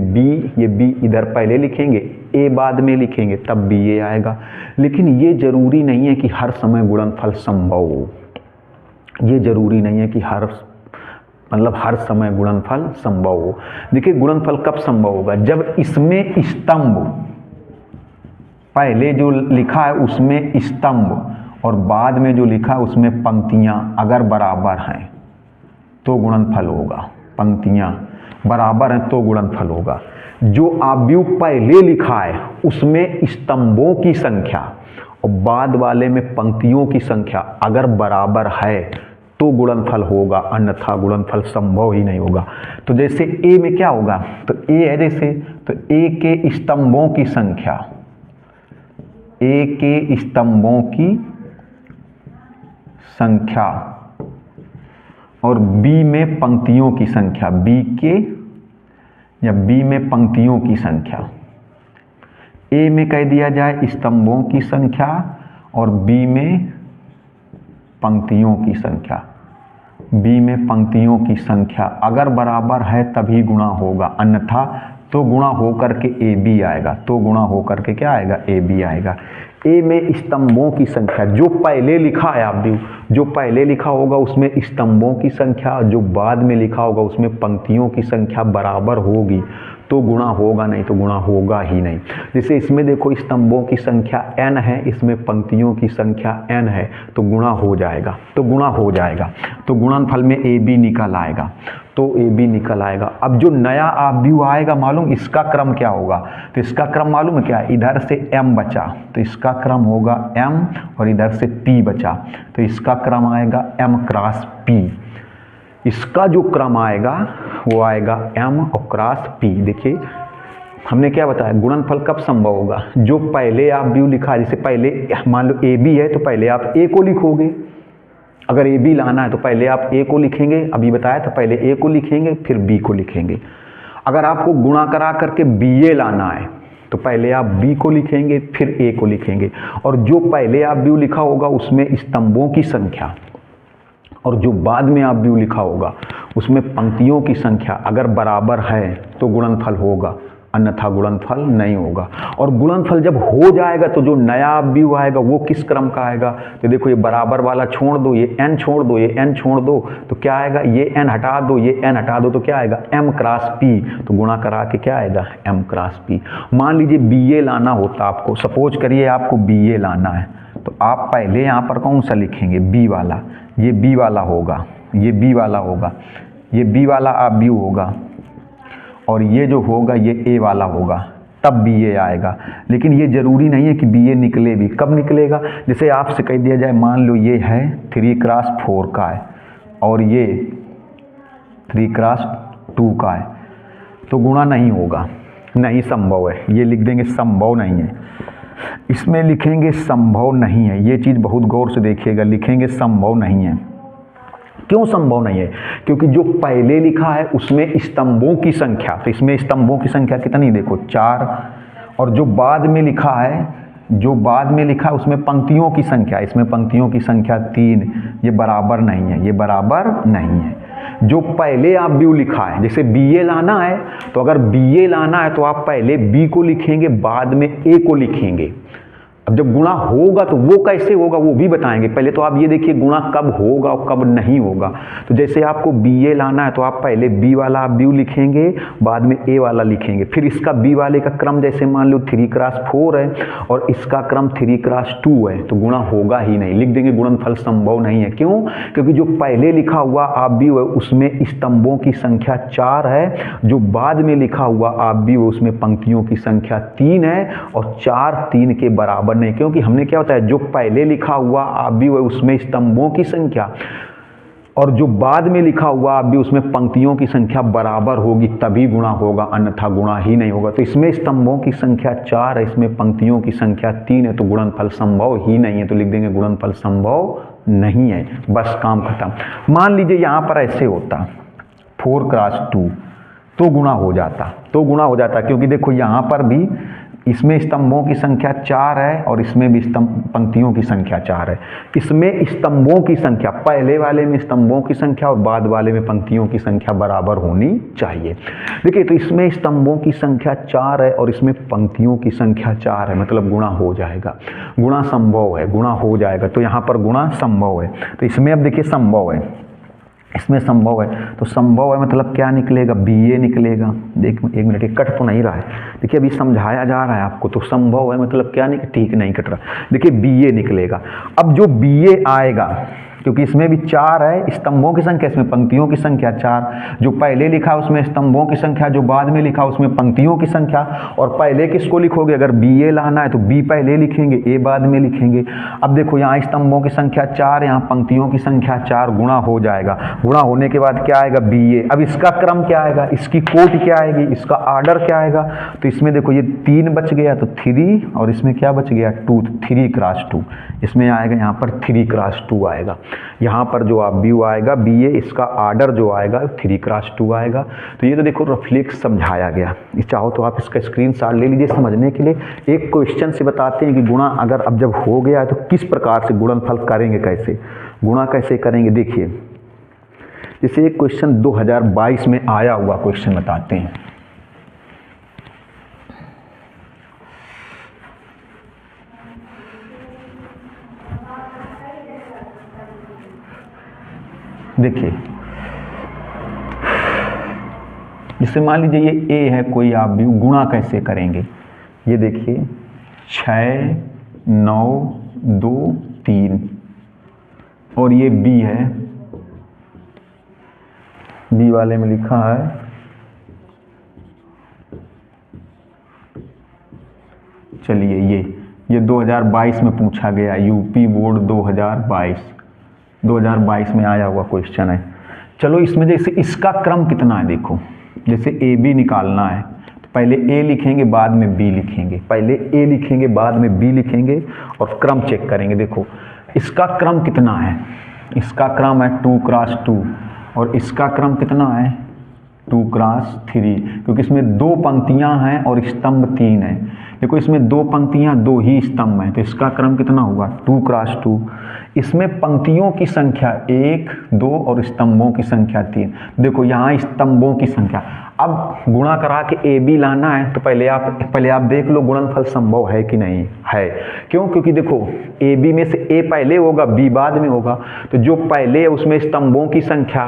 B इधर पहले लिखेंगे, A बाद में लिखेंगे, तब BA आएगा। लेकिन ये ज़रूरी नहीं है कि हर समय गुणनफल संभव हो, ये ज़रूरी नहीं है कि हर समय गुणनफल संभव हो। देखिए गुणनफल कब संभव होगा, जब इसमें स्तंभ, पहले जो लिखा है उसमें स्तंभ और बाद में जो लिखा है उसमें पंक्तियां अगर बराबर हैं तो गुणनफल होगा। पंक्तियां बराबर हैं तो गुणनफल होगा। जो अवयव पहले लिखा है उसमें स्तंभों की संख्या और बाद वाले में पंक्तियों की संख्या अगर बराबर है तो गुणनफल होगा, अन्यथा गुणनफल संभव ही नहीं होगा। तो जैसे A में क्या होगा, तो A है जैसे, तो A के स्तंभों की संख्या, A के स्तंभों की संख्या और B में पंक्तियों की संख्या, B में पंक्तियों की संख्या। A में कह दिया जाए स्तंभों की संख्या और B में पंक्तियों की संख्या, B में पंक्तियों की संख्या अगर बराबर है तभी गुणा होगा, अन्यथा तो गुणा हो करके AB आएगा, तो गुणा हो करके क्या आएगा, AB आएगा। A में स्तंभों की संख्या, जो पहले लिखा है अवयव, जो पहले लिखा होगा उसमें स्तंभों की संख्या, जो बाद में लिखा होगा उसमें पंक्तियों की संख्या बराबर होगी तो गुणा होगा, नहीं तो गुणा होगा ही नहीं। जैसे इसमें देखो स्तंभों की संख्या n है, इसमें पंक्तियों की संख्या n है, तो गुणा हो जाएगा, तो गुणा हो जाएगा, तो गुणनफल में AB निकल आएगा, तो AB निकल आएगा। अब जो नया अवयव आएगा मालूम इसका क्रम क्या होगा, तो इसका क्रम मालूम है क्या, इधर से m बचा तो इसका क्रम होगा m और इधर से p बचा तो इसका क्रम आएगा m क्रॉस p। इसका जो क्रम आएगा वो आएगा m और क्रॉस p। देखिए हमने क्या बताया, गुणनफल कब संभव होगा, जो पहले अवयव लिखा है, जैसे पहले मान लो AB है तो पहले आप A को लिखोगे, अगर AB लाना है तो पहले आप A को लिखेंगे, अभी बताया था पहले A को लिखेंगे फिर B को लिखेंगे। अगर आपको गुणा करा करके BA लाना है तो पहले आप B को लिखेंगे फिर A को लिखेंगे, और जो पहले आप B लिखा होगा उसमें स्तंभों की संख्या और जो बाद में आप B लिखा होगा उसमें पंक्तियों की संख्या अगर बराबर है तो गुणनफल होगा, अन्यथा गुणनफल नहीं होगा। और गुणनफल जब हो जाएगा तो जो नया B आएगा वो किस क्रम का आएगा, तो देखो ये बराबर वाला छोड़ दो, ये n छोड़ दो, ये n छोड़ दो, तो क्या आएगा, ये n हटा दो, ये n हटा दो, तो क्या आएगा m क्रॉस p, तो गुणा करा के क्या आएगा m क्रॉस p। मान लीजिए BA लाना होता आपको, सपोज करिए आपको BA लाना है, तो आप पहले यहाँ पर कौन सा लिखेंगे, B वाला, ये B वाला होगा, ये B वाला होगा, ये B वाला आप B होगा, और ये जो होगा ये A वाला होगा, तब BA आएगा। लेकिन ये ज़रूरी नहीं है कि BA निकले भी, कब निकलेगा, जैसे आपसे कह दिया जाए मान लो ये है 3x4 का है और ये 3x2 का है, तो गुणा नहीं होगा, नहीं संभव है, ये लिख देंगे संभव नहीं है, इसमें लिखेंगे संभव नहीं है। ये चीज़ बहुत गौर से देखिएगा, लिखेंगे संभव नहीं है। क्यों संभव नहीं है, क्योंकि जो पहले लिखा है उसमें स्तंभों की संख्या, तो इसमें स्तंभों की संख्या कितनी, देखो 4, और जो बाद में लिखा है, जो बाद में लिखा है उसमें पंक्तियों की संख्या, इसमें पंक्तियों की संख्या 3, ये बराबर नहीं है, ये बराबर नहीं है। जो पहले आप B लिखा है, जैसे BA लाना है तो अगर BA लाना है तो आप पहले B को लिखेंगे बाद में A को लिखेंगे। अब जब गुणा होगा तो वो कैसे होगा वो भी बताएंगे, पहले तो आप ये देखिए गुणा कब होगा और कब नहीं होगा। तो जैसे आपको BA लाना है तो आप पहले B वाला आप B लिखेंगे, बाद में A वाला लिखेंगे, फिर इसका B वाले का क्रम जैसे मान लो 3x4 है और इसका क्रम 3x2 है, तो गुणा होगा ही नहीं, लिख देंगे गुणनफल संभव नहीं है। क्यों, क्योंकि जो पहले लिखा हुआ आप B है उसमें स्तंभों की संख्या 4 है, जो बाद में लिखा हुआ आप B है उसमें पंक्तियों की संख्या 3 है, और 4 3 के बराबर नहीं, क्योंकि हमने क्या होता है जो पहले लिखा हुआ आप भी हुआ उसमें स्तंभों की संख्या और जो बाद में लिखा हुआ आप भी उसमें पंक्तियों की संख्या बराबर होगी तभी गुणा होगा, अन्यथा गुणा ही नहीं होगा। तो इसमें स्तंभों की संख्या 4 है, इसमें पंक्तियों की संख्या 3 है, तो गुणनफल संभव ही नहीं है, तो लिख देंगे गुणनफल संभव नहीं है, बस काम खत्म। मान लीजिए यहाँ पर ऐसे होता 4x2 तो गुणा हो जाता, क्योंकि देखो यहाँ पर भी इसमें स्तंभों की संख्या 4 है और इसमें भी पंक्तियों की संख्या 4 है। इसमें स्तंभों की संख्या, पहले वाले में स्तंभों की संख्या और बाद वाले में पंक्तियों की संख्या बराबर होनी चाहिए। देखिए तो इसमें स्तंभों की संख्या 4 है और इसमें पंक्तियों की संख्या 4 है, मतलब गुणा हो जाएगा, गुणा संभव है, गुणा हो जाएगा, तो यहाँ पर गुणा संभव है। तो इसमें अब देखिए संभव है, इसमें संभव है, तो संभव है मतलब क्या निकलेगा, BA निकलेगा। देख एक मिनट, ये कट तो नहीं रहा है, देखिए अभी समझाया जा रहा है आपको, तो संभव है मतलब क्या नहीं, ठीक नहीं कट रहा, देखिए BA निकलेगा। अब जो BA आएगा, क्योंकि इसमें भी 4 है स्तंभों की संख्या, इसमें पंक्तियों की संख्या 4, जो पहले लिखा उसमें स्तंभों की संख्या, जो बाद में लिखा उसमें पंक्तियों की संख्या, और पहले किसको लिखोगे, अगर BA लाना है तो B पहले लिखेंगे, A बाद में लिखेंगे। अब देखो यहाँ स्तंभों की संख्या 4, यहाँ पंक्तियों की संख्या 4, गुणा हो जाएगा, गुणा होने के बाद क्या आएगा BA। अब इसका क्रम क्या आएगा, इसकी कोटि क्या आएगी, इसका आर्डर क्या आएगा, तो इसमें देखो ये 3 बच गया तो 3, और इसमें क्या बच गया 2, 3x2, इसमें आएगा यहाँ पर 3x2 आएगा। यहाँ पर जो आप B आएगा BA, इसका आर्डर जो आएगा 3x2 आएगा। तो ये तो देखो रफ्लेक्स समझाया गया, चाहो तो आप इसका स्क्रीनशॉट ले लीजिए समझने के लिए। एक क्वेश्चन से बताते हैं कि गुणा अगर अब जब हो गया है तो किस प्रकार से गुणनफल करेंगे, कैसे गुणा कैसे करेंगे। देखिए जैसे एक क्वेश्चन 2022 में आया हुआ क्वेश्चन बताते हैं। देखिए जैसे मान लीजिए ये A है कोई, आप भी गुणा कैसे करेंगे, ये देखिए 6 9 2 3, और ये B है, B वाले में लिखा है चलिए ये 2022 में पूछा गया, यूपी बोर्ड 2022 में आया हुआ क्वेश्चन है। चलो इसमें जैसे इसका क्रम कितना है, देखो जैसे AB निकालना है तो पहले A लिखेंगे बाद में B लिखेंगे, पहले A लिखेंगे बाद में B लिखेंगे और क्रम चेक करेंगे। देखो इसका क्रम कितना है, इसका क्रम है 2x2 और इसका क्रम कितना है 2 क्रॉस 3, क्योंकि इसमें 2 पंक्तियां हैं और स्तंभ 3 है। देखो इसमें 2 पंक्तियां 2 ही स्तंभ हैं, तो इसका क्रम कितना हुआ 2 क्रॉस 2। इसमें पंक्तियों की संख्या 1, 2 और स्तंभों की संख्या 3। देखो यहाँ स्तंभों की संख्या, अब गुणा करा के ए बी लाना है तो पहले आप देख लो गुणनफल संभव है कि नहीं है। क्यों? क्योंकि देखो ए बी में से ए पहले होगा, बी बाद में होगा, तो जो पहले है उसमें स्तंभों की संख्या,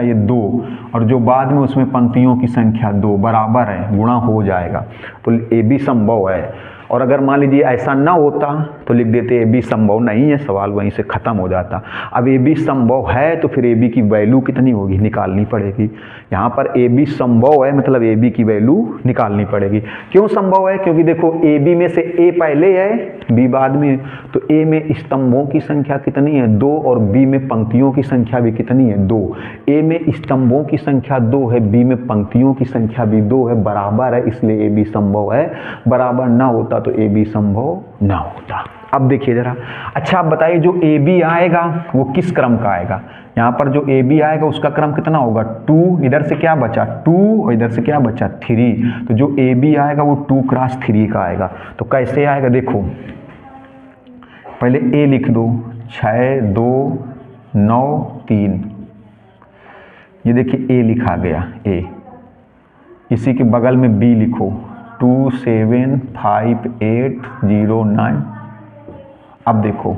ये 2 और जो बाद में उसमें पंक्तियों की संख्या 2 बराबर है, गुणा हो जाएगा, तो ए बी संभव है। और अगर मान लीजिए ऐसा ना होता तो लिख देते ए बी संभव नहीं है, सवाल वहीं से ख़त्म हो जाता। अब ए बी संभव है तो फिर ए बी की वैल्यू कितनी होगी, निकालनी पड़ेगी। यहाँ पर ए बी संभव है मतलब ए बी की वैल्यू निकालनी पड़ेगी। क्यों संभव है? क्योंकि देखो ए बी में से ए पहले है, बी बाद में, तो ए में स्तंभों की संख्या कितनी है 2 और बी में पंक्तियों की संख्या भी कितनी है 2। ए में स्तंभों की संख्या 2 है, बी में पंक्तियों की संख्या भी 2 है, बराबर है, इसलिए ए बी संभव है। बराबर ना होता तो ए बी संभव ना होता। अब देखिए जरा, अच्छा आप बताइए जो ए बी आएगा वो किस क्रम का आएगा। यहाँ पर जो ए बी आएगा उसका क्रम कितना होगा 2, इधर से क्या बचा 2 और इधर से क्या बचा 3, तो जो ए बी आएगा वो 2 क्रॉस 3 का आएगा। तो कैसे आएगा, देखो पहले ए लिख दो 6, 2, 9, 3, ये देखिए ए लिखा गया ए। इसी के बगल में बी लिखो 2, 7, 5, 8, 0, 9। अब देखो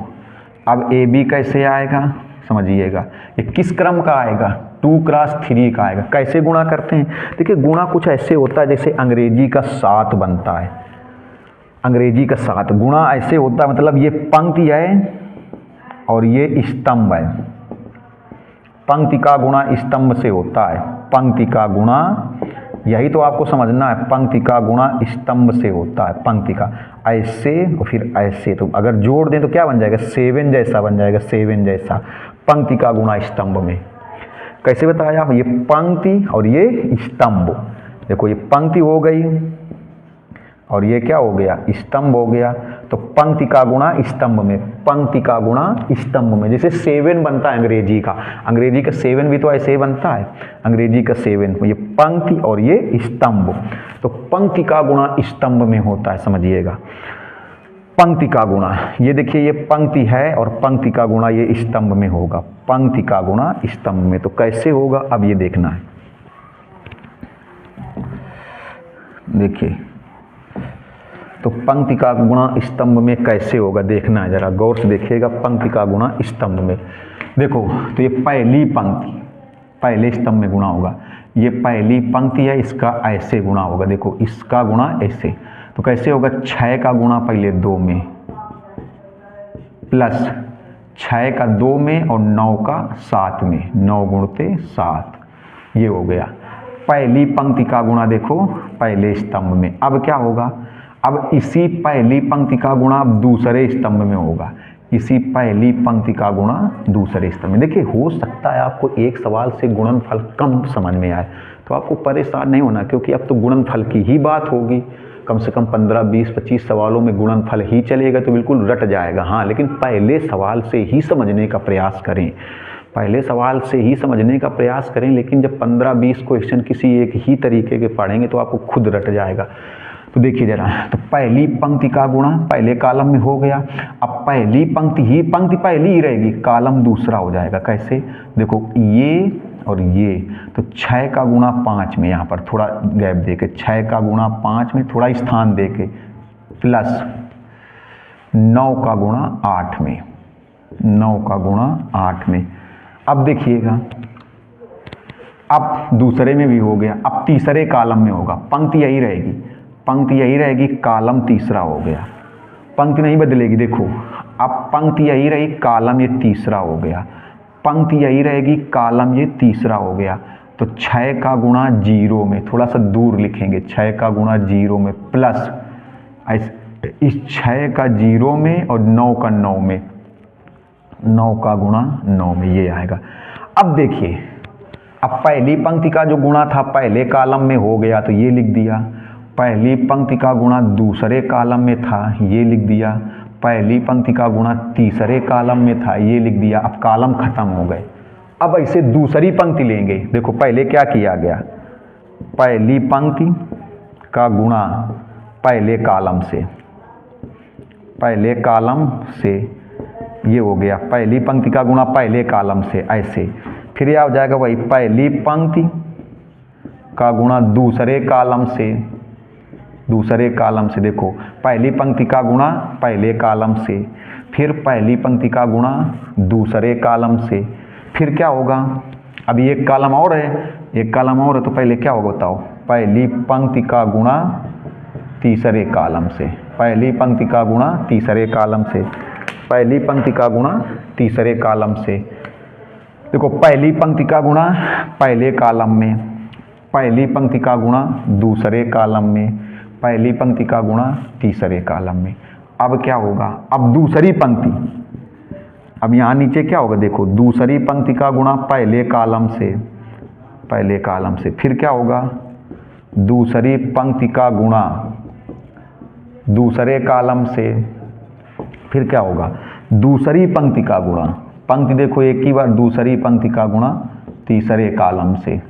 अब ए बी कैसे आएगा समझिएगा, ये किस क्रम का आएगा 2 क्रॉस 3 का आएगा। कैसे गुणा करते हैं, देखिए गुणा कुछ ऐसे होता है जैसे अंग्रेजी का 7 बनता है, अंग्रेजी का 7 गुणा ऐसे होता है, मतलब ये पंक्ति है और ये स्तंभ है, पंक्ति का गुणा स्तंभ से होता है, पंक्ति का गुणा, यही तो आपको समझना है, पंक्ति का गुणा स्तंभ से होता है, पंक्ति का ऐसे और फिर ऐसे, तो अगर जोड़ दें तो क्या बन जाएगा 7 जैसा बन जाएगा, 7 जैसा, पंक्ति का गुणा स्तंभ में। कैसे बताया, ये पंक्ति और ये स्तंभ, देखो ये पंक्ति हो गई और ये क्या हो गया स्तंभ हो गया, तो पंक्ति का गुणा स्तंभ में, पंक्ति का गुणा स्तंभ में। जैसे 7 बनता है अंग्रेजी का 7 भी तो ऐसे ही बनता है, अंग्रेजी का 7, ये पंक्ति और ये स्तंभ, तो पंक्ति का गुणा स्तंभ में होता है, समझिएगा पंक्ति का गुणा। ये देखिए ये पंक्ति है और पंक्ति का गुणा ये स्तंभ में होगा, पंक्ति का गुणा स्तंभ में। तो कैसे होगा अब ये देखना है, देखिए तो पंक्ति का गुणा स्तंभ में कैसे होगा देखना है, जरा गौर से देखिएगा। पंक्ति का गुणा स्तंभ में देखो, तो ये पहली पंक्ति पहले स्तंभ में गुणा होगा, ये पहली पंक्ति है, इसका ऐसे गुणा होगा, देखो इसका गुणा ऐसे, तो कैसे होगा 6 का गुणा पहले 2 में प्लस 6 का 2 में और 9 का 7 में, 9 गुणते 7, ये हो गया पहली पंक्ति का गुणा, देखो पहले स्तंभ में। अब क्या होगा, अब इसी पहली पंक्ति का गुणा अब दूसरे स्तंभ में होगा, इसी पहली पंक्ति का गुणा दूसरे स्तंभ में। देखिए हो सकता है आपको एक सवाल से गुणनफल कम समझ में आए, तो आपको परेशान नहीं होना, क्योंकि अब तो गुणनफल की ही बात होगी, कम से कम 15, 20, 25 सवालों में गुणनफल ही चलेगा तो बिल्कुल रट जाएगा। हाँ, लेकिन पहले सवाल से ही समझने का प्रयास करें, पहले सवाल से ही समझने का प्रयास करें, लेकिन जब 15-20 क्वेश्चन किसी एक ही तरीके के पढ़ेंगे तो आपको खुद रट जाएगा। तो देखिए जरा, तो पहली पंक्ति का गुणा पहले कॉलम में हो गया, अब पहली पंक्ति पहली ही रहेगी, कॉलम दूसरा हो जाएगा। कैसे, देखो ये और ये, तो 6 का गुणा 5 में, यहाँ पर थोड़ा गैप देके 6 का गुणा 5 में थोड़ा स्थान देके, प्लस 9 का गुणा 8 में, 9 का गुणा 8 में। अब देखिएगा, अब दूसरे में भी हो गया, अब तीसरे कॉलम में होगा, पंक्ति यही रहेगी, पंक्ति यही रहेगी, कॉलम तीसरा हो गया, पंक्ति नहीं बदलेगी। देखो अब पंक्ति यही रही, कॉलम ये तीसरा हो गया, पंक्ति यही रहेगी, कॉलम ये तीसरा हो गया। तो 6 का गुणा 0 में, थोड़ा सा दूर लिखेंगे, 6 का गुणा 0 में प्लस इस 6 का 0 में और 9 का 9 में, 9 का गुणा 9 में, ये आएगा। अब देखिए, अब पहली पंक्ति का जो गुणा था पहले कॉलम में हो गया तो ये लिख दिया, पहली पंक्ति का गुणा दूसरे कॉलम में था, ये लिख दिया, पहली पंक्ति का गुणा तीसरे कॉलम में था, ये लिख दिया। अब कॉलम खत्म हो गए, अब ऐसे दूसरी पंक्ति लेंगे। देखो पहले क्या किया गया, पहली पंक्ति का गुणा पहले कॉलम से, पहले कॉलम से, ये हो गया पहली पंक्ति का गुणा पहले कॉलम से, ऐसे। फिर यह हो जाएगा वही पहली पंक्ति का गुणा दूसरे कॉलम से, दूसरे कॉलम से। देखो पहली पंक्ति का गुणा पहले कॉलम से, फिर पहली पंक्ति का गुणा दूसरे कॉलम से, फिर क्या होगा, अभी एक कॉलम और है, एक कॉलम और है, तो पहले क्या होगा बताओ, पहली पंक्ति का गुणा तीसरे कॉलम से, पहली पंक्ति का गुणा तीसरे कॉलम से, पहली पंक्ति का गुणा तीसरे कॉलम से। देखो पहली पंक्ति का गुणा पहले कॉलम में, पहली पंक्ति का गुणा दूसरे कॉलम में, पहली पंक्ति का गुणा तीसरे कॉलम में। अब क्या होगा, अब दूसरी पंक्ति, अब यहाँ नीचे क्या होगा, देखो दूसरी पंक्ति का गुणा पहले कॉलम से, पहले कॉलम से, फिर क्या होगा, दूसरी पंक्ति का गुणा दूसरे कॉलम से, फिर क्या होगा, दूसरी पंक्ति का गुणा, पंक्ति देखो एक ही बार, दूसरी पंक्ति का गुणा तीसरे कॉलम से,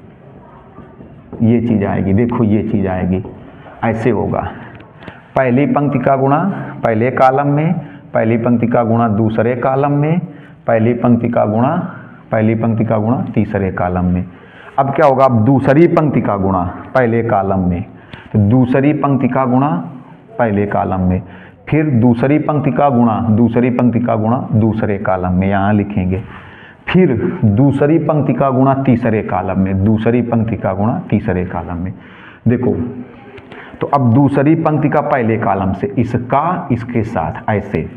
ये चीज़ आएगी। देखो ये चीज़ आएगी, ऐसे होगा, पहली पंक्ति का गुणा पहले कॉलम में, पहली पंक्ति का गुणा दूसरे कॉलम में, पहली पंक्ति का गुणा, पहली पंक्ति का गुणा तीसरे कॉलम में। अब क्या होगा, अब दूसरी पंक्ति का गुणा पहले कॉलम में, तो दूसरी पंक्ति का गुणा पहले कॉलम में, फिर दूसरी पंक्ति का गुणा, दूसरी पंक्ति का गुणा दूसरे कॉलम में, यहाँ लिखेंगे, फिर दूसरी पंक्ति का गुणा तीसरे कॉलम में, दूसरी पंक्ति का गुणा तीसरे कॉलम में। देखो तो अब दूसरी पंक्ति का पहले कॉलम से, इसका इसके साथ, ऐसे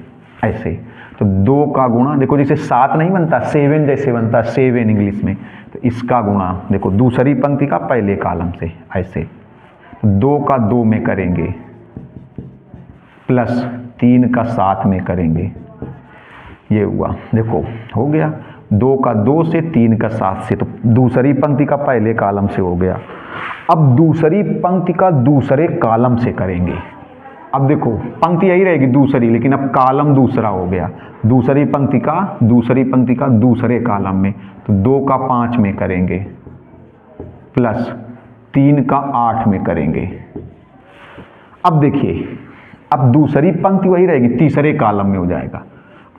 ऐसे, तो 2 का गुणा, देखो जैसे 7 नहीं बनता, 7 जैसे बनता, 7 इंग्लिश में, तो इसका गुणा देखो दूसरी पंक्ति का पहले कॉलम से, ऐसे 2 का 2 में करेंगे, प्लस 3 का 7 में करेंगे, ये हुआ, देखो हो गया 2 का 2 से, 3 का 7 से, तो दूसरी पंक्ति का पहले कॉलम से हो गया। अब दूसरी पंक्ति का दूसरे कॉलम से करेंगे। अब देखो पंक्ति यही रहेगी दूसरी, लेकिन अब कॉलम दूसरा हो गया, दूसरी पंक्ति का दूसरे कॉलम में, तो 2 का 5 में करेंगे, प्लस 3 का 8 में करेंगे। अब देखिए, अब दूसरी पंक्ति वही रहेगी, तीसरे कॉलम में हो जाएगा।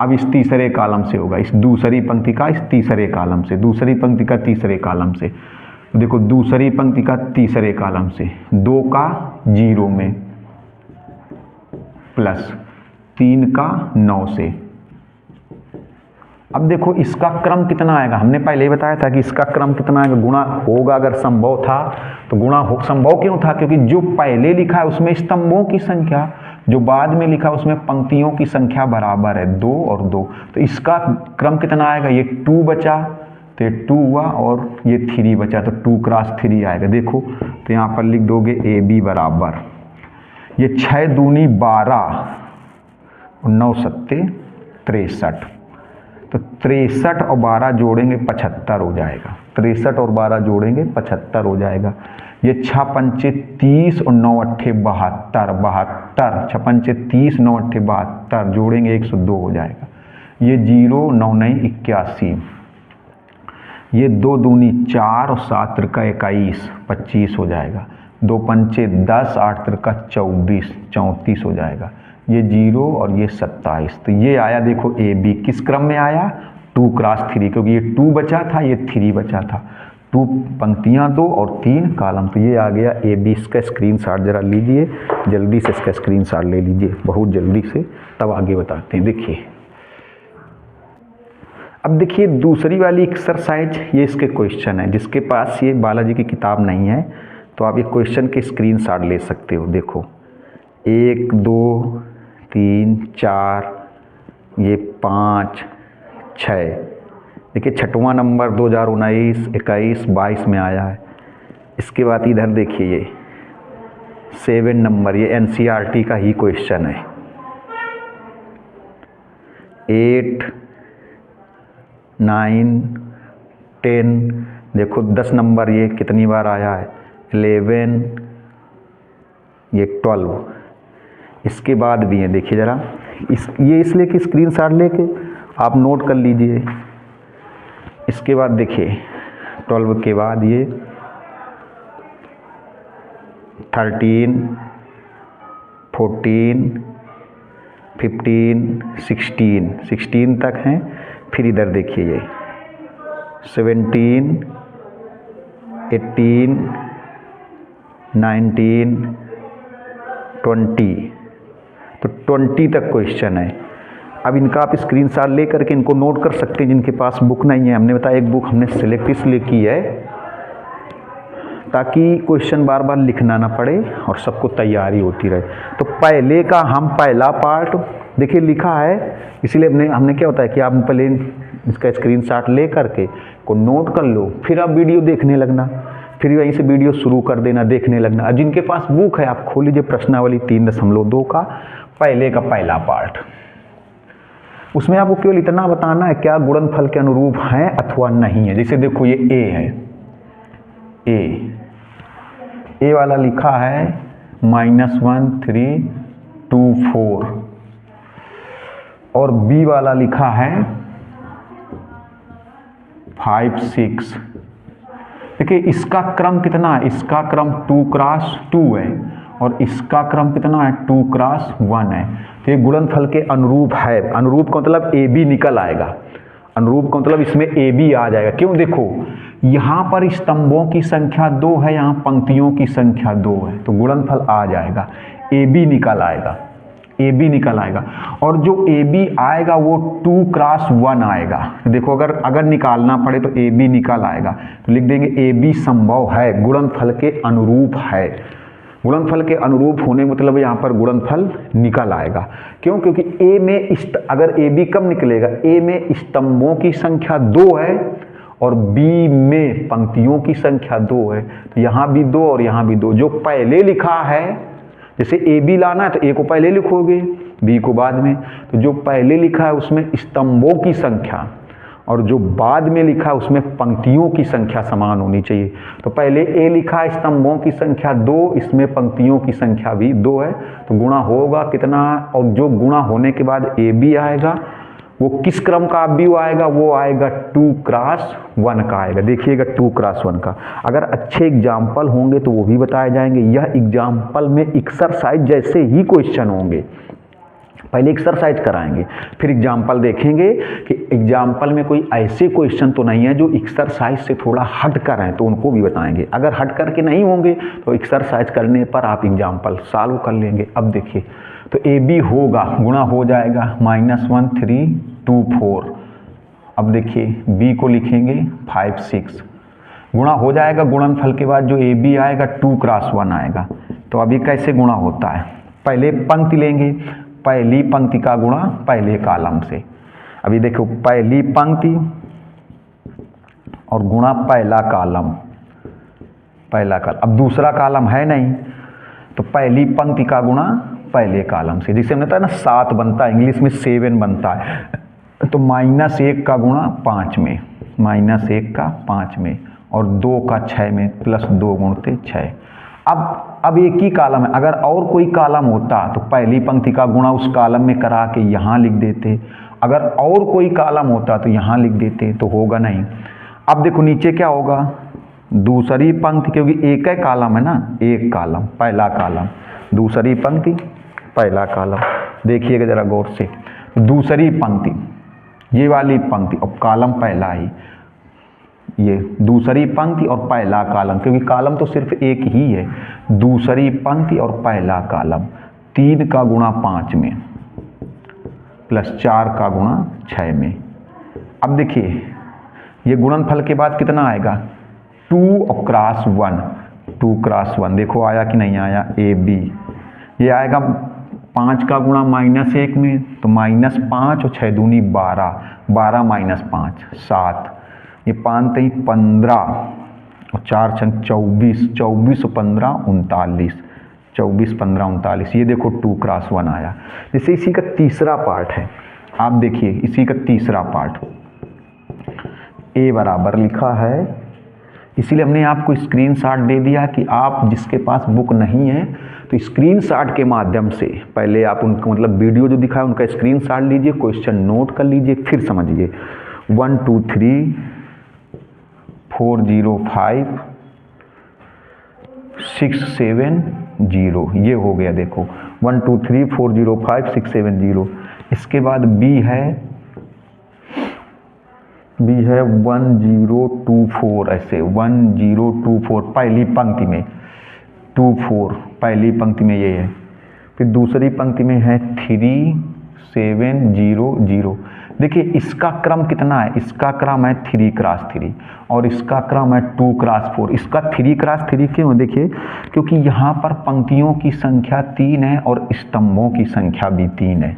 अब इस तीसरे कॉलम से होगा, इस दूसरी पंक्ति का इस तीसरे कॉलम से, दूसरी पंक्ति का तीसरे कॉलम से, देखो दूसरी पंक्ति का तीसरे कॉलम से, 2 का 0 में, प्लस 3 का 9 से। अब देखो इसका क्रम कितना आएगा, हमने पहले ही बताया था कि इसका क्रम कितना आएगा, गुणा होगा, अगर संभव था तो गुणा हो, संभव क्यों था, क्योंकि जो पहले लिखा है उसमें स्तंभों की संख्या, जो बाद में लिखा है उसमें पंक्तियों की संख्या बराबर है, 2 और 2, तो इसका क्रम कितना आएगा, ये 2 बचा तो ये 2 हुआ, और ये 3 बचा, तो 2 क्रॉस 3 आएगा। देखो तो यहाँ पर लिख दोगे ए बी बराबर, ये 6 दूनी 12 और 9 सत्ते 63, तो 63 और 12 जोड़ेंगे 75 हो जाएगा, 63 और 12 जोड़ेंगे 75 हो जाएगा। ये 6 पंचे 30 और 9 अट्ठे 72, 6 पंचे 30, 9 अट्ठे 72, जोड़ेंगे 102 हो जाएगा। ये 0 9 9 81, ये 2 दूनी 4 और 7 त्रिका 21, 25 हो जाएगा। 2 पंचे 10, 8 त्रिका 24, 34 हो जाएगा। ये 0 और ये 27, तो ये आया देखो ए बी, किस क्रम में आया, 2 क्रॉस 3, क्योंकि ये 2 बचा था, ये 3 बचा था, 2 पंक्तियाँ 2 और 3 कॉलम, तो ये आ गया ए बी। इसका स्क्रीनशॉट जरा लीजिए, जल्दी से इसका स्क्रीनशॉट ले लीजिए, बहुत जल्दी से, तब आगे बताते हैं। देखिए अब देखिए दूसरी वाली एक्सरसाइज, ये इसके क्वेश्चन है, जिसके पास ये बालाजी की किताब नहीं है तो आप ये क्वेश्चन के स्क्रीनशॉट ले सकते हो। देखो 1 2 3 4, ये 5 6, देखिए 6वां नंबर 2019 21 22 में आया है। इसके बाद इधर देखिए ये 7 नंबर, ये NCERT का ही क्वेश्चन है। 8 9 10, देखो 10 नंबर ये कितनी बार आया है, 11, ये 12, इसके बाद भी है, देखिए ज़रा ये इसलिए कि स्क्रीनशॉट लेके आप नोट कर लीजिए। इसके बाद देखिए 12 के बाद ये 13, 14, 15, 16 तक हैं। फिर इधर देखिए ये 17, 18, 19, 20, तो 20 तक क्वेश्चन है। अब इनका आप स्क्रीनशॉट ले करके इनको नोट कर सकते हैं जिनके पास बुक नहीं है। हमने बताया एक बुक हमने सेलेक्ट इसलिए की है ताकि क्वेश्चन बार बार लिखना ना पड़े और सबको तैयारी होती रहे। तो पहले का हम पहला पार्ट देखिए लिखा है, इसीलिए हमने क्या होता है कि आप पहले इसका स्क्रीनशॉट ले करके को नोट कर लो, फिर आप वीडियो देखने लगना, फिर वहीं से वीडियो शुरू कर देना, देखने लगना। और जिनके पास बुक है आप खोल लीजिए प्रश्नावली 3.2 का पहले का पहला पार्ट। उसमें आपको केवल इतना बताना है क्या गुणनफल के अनुरूप हैं अथवा नहीं है। जैसे देखो ये ए है, ए वाला लिखा है -1 3 2 4 और बी वाला लिखा है 5 6। देखिए इसका क्रम कितना है, इसका क्रम 2 क्रॉस 2 है और इसका क्रम कितना है 2 क्रॉस 1 है। तो ये गुणनफल के अनुरूप है। अनुरूप का मतलब ए बी निकल आएगा, अनुरूप का मतलब इसमें ए बी आ जाएगा। क्यों, देखो यहाँ पर स्तंभों की संख्या 2 है, यहाँ पंक्तियों की संख्या 2 है, तो गुणनफल आ जाएगा, ए बी निकल आएगा, ए बी निकल आएगा। और जो ए बी आएगा वो 2 क्रॉस 1 आएगा। देखो अगर निकालना पड़े तो ए बी निकल आएगा, तो लिख देंगे ए बी संभव है, गुणनफल के अनुरूप है। गुणनफल के अनुरूप होने मतलब यहाँ पर गुणनफल निकल आएगा। क्यों, क्योंकि ए में अगर ए बी कब निकलेगा, ए में स्तंभों की संख्या 2 है और बी में पंक्तियों की संख्या 2 है, तो यहाँ भी 2 और यहाँ भी 2। जो पहले लिखा है, जैसे ए बी लाना है तो ए को पहले लिखोगे, बी को बाद में, तो जो पहले लिखा है उसमें स्तंभों की संख्या और जो बाद में लिखा है उसमें पंक्तियों की संख्या समान होनी चाहिए। तो पहले ए लिखा है स्तंभों की संख्या 2, इसमें पंक्तियों की संख्या भी 2 है, तो गुणा होगा कितना, और जो गुणा होने के बाद ए बी आएगा वो किस क्रम का भी आएगा, वो आएगा 2 क्रॉस 1 का आएगा। देखिएगा 2 क्रॉस 1 का। अगर अच्छे एग्जाम्पल होंगे तो वो भी बताए जाएंगे। यह एग्जाम्पल में एक्सरसाइज जैसे ही क्वेश्चन होंगे, पहले एक्सरसाइज कराएंगे फिर एग्जाम्पल देखेंगे कि एग्जाम्पल में कोई ऐसे क्वेश्चन तो नहीं है जो एक्सरसाइज से थोड़ा हट कर हैं, तो उनको भी बताएंगे। अगर हट कर के नहीं होंगे तो एक्सरसाइज करने पर आप एग्जाम्पल सॉल्व कर लेंगे। अब देखिए तो ए बी होगा, गुणा हो जाएगा -1 3 2 4। अब देखिए बी को लिखेंगे 5 6, गुणा हो जाएगा, गुणनफल के बाद जो ए बी आएगा 2 क्रॉस 1 आएगा। तो अभी कैसे गुणा होता है, पहले पंक्ति लेंगे, पहली पंक्ति का गुणा पहले कॉलम से। अभी देखो पहली पंक्ति और गुणा पहला कॉलम, पहला कॉलम। अब दूसरा कॉलम है नहीं तो पहली पंक्ति का गुणा पहले कॉलम से। जैसे हमने बताया ना 7 बनता है, इंग्लिश में 7 बनता है, तो -1 का गुणा 5 में, -1 का 5 में और 2 का 6 में, +2 गुणते 6। अब एक ही कॉलम है, अगर और कोई कॉलम होता तो पहली पंक्ति का गुणा उस कॉलम में करा के यहाँ लिख देते, अगर और कोई कॉलम होता तो यहाँ लिख देते, तो होगा नहीं। अब देखो नीचे क्या होगा, दूसरी पंक्ति, क्योंकि एक ही कॉलम है ना, एक कॉलम पहला कॉलम, दूसरी पंक्ति पहला कॉलम। देखिएगा जरा गौर से, दूसरी पंक्ति ये वाली पंक्ति और कॉलम पहला ही, ये दूसरी पंक्ति और पहला कॉलम, क्योंकि कॉलम तो सिर्फ एक ही है। दूसरी पंक्ति और पहला कॉलम, 3 का गुणा 5 में +4 का गुणा 6 में। अब देखिए ये गुणनफल के बाद कितना आएगा, 2 क्रॉस 1, 2 क्रॉस 1। देखो आया कि नहीं आया, ए बी। ये आएगा 5 का गुणा -1 में, तो -5 और 6 दूनी 12, 12 - 5 7, ये 5 3 15 और 4 6 24, 24 और 15 39, 24 15 39। ये देखो 2 क्रॉस 1 आया। जैसे इसी का तीसरा पार्ट है, आप देखिए इसी का तीसरा पार्ट, ए बराबर लिखा है, इसीलिए हमने आपको स्क्रीनशॉट दे दिया कि आप जिसके पास बुक नहीं है तो स्क्रीनशॉट के माध्यम से पहले आप उनको मतलब वीडियो जो दिखा है उनका स्क्रीनशॉट लीजिए, क्वेश्चन नोट कर लीजिए, फिर समझिए। 1 2 3 405 670, ये हो गया देखो 1 2 3 405 670। इसके बाद बी है 1024, ऐसे 1024 पहली पंक्ति में 24 पहली पंक्ति में ये है। फिर दूसरी पंक्ति में है 3700। देखिए इसका क्रम कितना है, इसका क्रम है 3 क्रॉस 3 और इसका क्रम है 2 क्रॉस 4। इसका 3 क्रॉस 3 क्यों, देखिए क्योंकि यहाँ पर पंक्तियों की संख्या 3 है और स्तंभों की संख्या भी 3 है।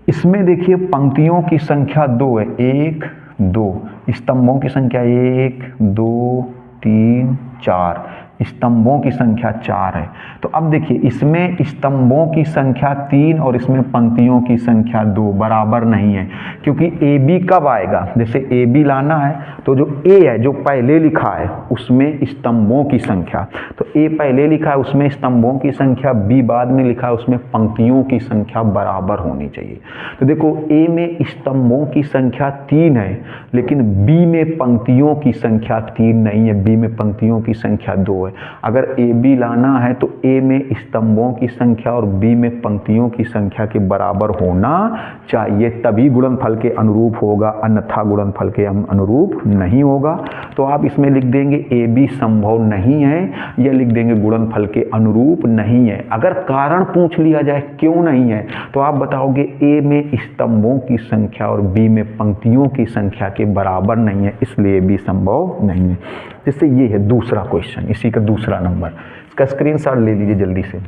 इसमें देखिए पंक्तियों की संख्या 2 है, 1 2, स्तंभों की संख्या 1 2 3 4, स्तंभों की संख्या 4 है। तो अब देखिए इसमें स्तंभों की संख्या 3 और इसमें पंक्तियों की संख्या 2 बराबर नहीं है, क्योंकि ए बी कब आएगा, जैसे ए बी लाना है तो जो ए है जो पहले लिखा है उसमें स्तंभों की संख्या, तो ए पहले लिखा है उसमें स्तंभों की संख्या, बी बाद में लिखा है उसमें पंक्तियों की संख्या बराबर होनी चाहिए। तो देखो ए में स्तंभों की संख्या 3 है लेकिन बी में पंक्तियों की संख्या 3 नहीं है, बी में पंक्तियों की संख्या 2 है। अगर ए बी लाना है तो ए में स्तंभों की संख्या और बी में पंक्तियों की संख्या के बराबर होना चाहिए, तभी गुणनफल के अनुरूप होगा, अन्यथा गुणनफल के अनुरूप नहीं होगा। तो आप इसमें लिख देंगे ए बी संभव नहीं है, या लिख देंगे गुणनफल के अनुरूप नहीं है। अगर कारण पूछ लिया जाए क्यों नहीं है तो आप बताओगे ए में स्तंभों की संख्या और बी में पंक्तियों की संख्या के बराबर नहीं है, इसलिए बी संभव नहीं है। जिससे ये है दूसरा क्वेश्चन, इसी का दूसरा नंबर। इसका स्क्रीनशॉट ले लीजिए जल्दी से।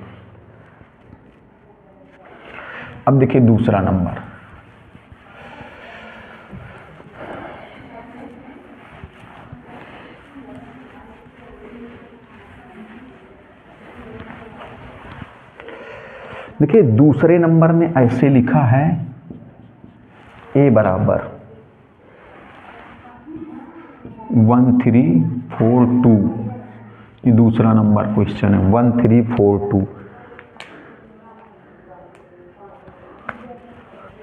अब देखिए दूसरा नंबर, देखिए दूसरे नंबर में ऐसे लिखा है ए बराबर 1342, ये दूसरा नंबर क्वेश्चन है 1342।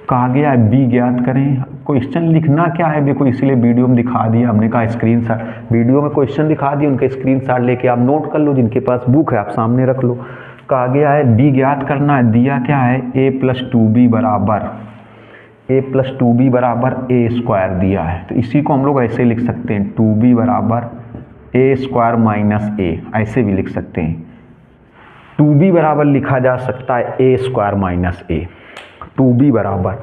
कहा गया है बी ज्ञात करें। क्वेश्चन लिखना क्या है देखो, इसलिए वीडियो में दिखा दिया हमने, कहा स्क्रीनशॉट, वीडियो में क्वेश्चन दिखा दिए, उनके स्क्रीनशॉट लेके आप नोट कर लो, जिनके पास बुक है आप सामने रख लो। कहा गया है बी ज्ञात करना है, दिया क्या है a + 2b बराबर a स्क्वायर दिया है। तो इसी को हम लोग ऐसे लिख सकते हैं 2b बराबर a स्क्वायर माइनस a, ऐसे भी लिख सकते हैं। 2b बराबर लिखा जा सकता है a square minus a। 2b बराबर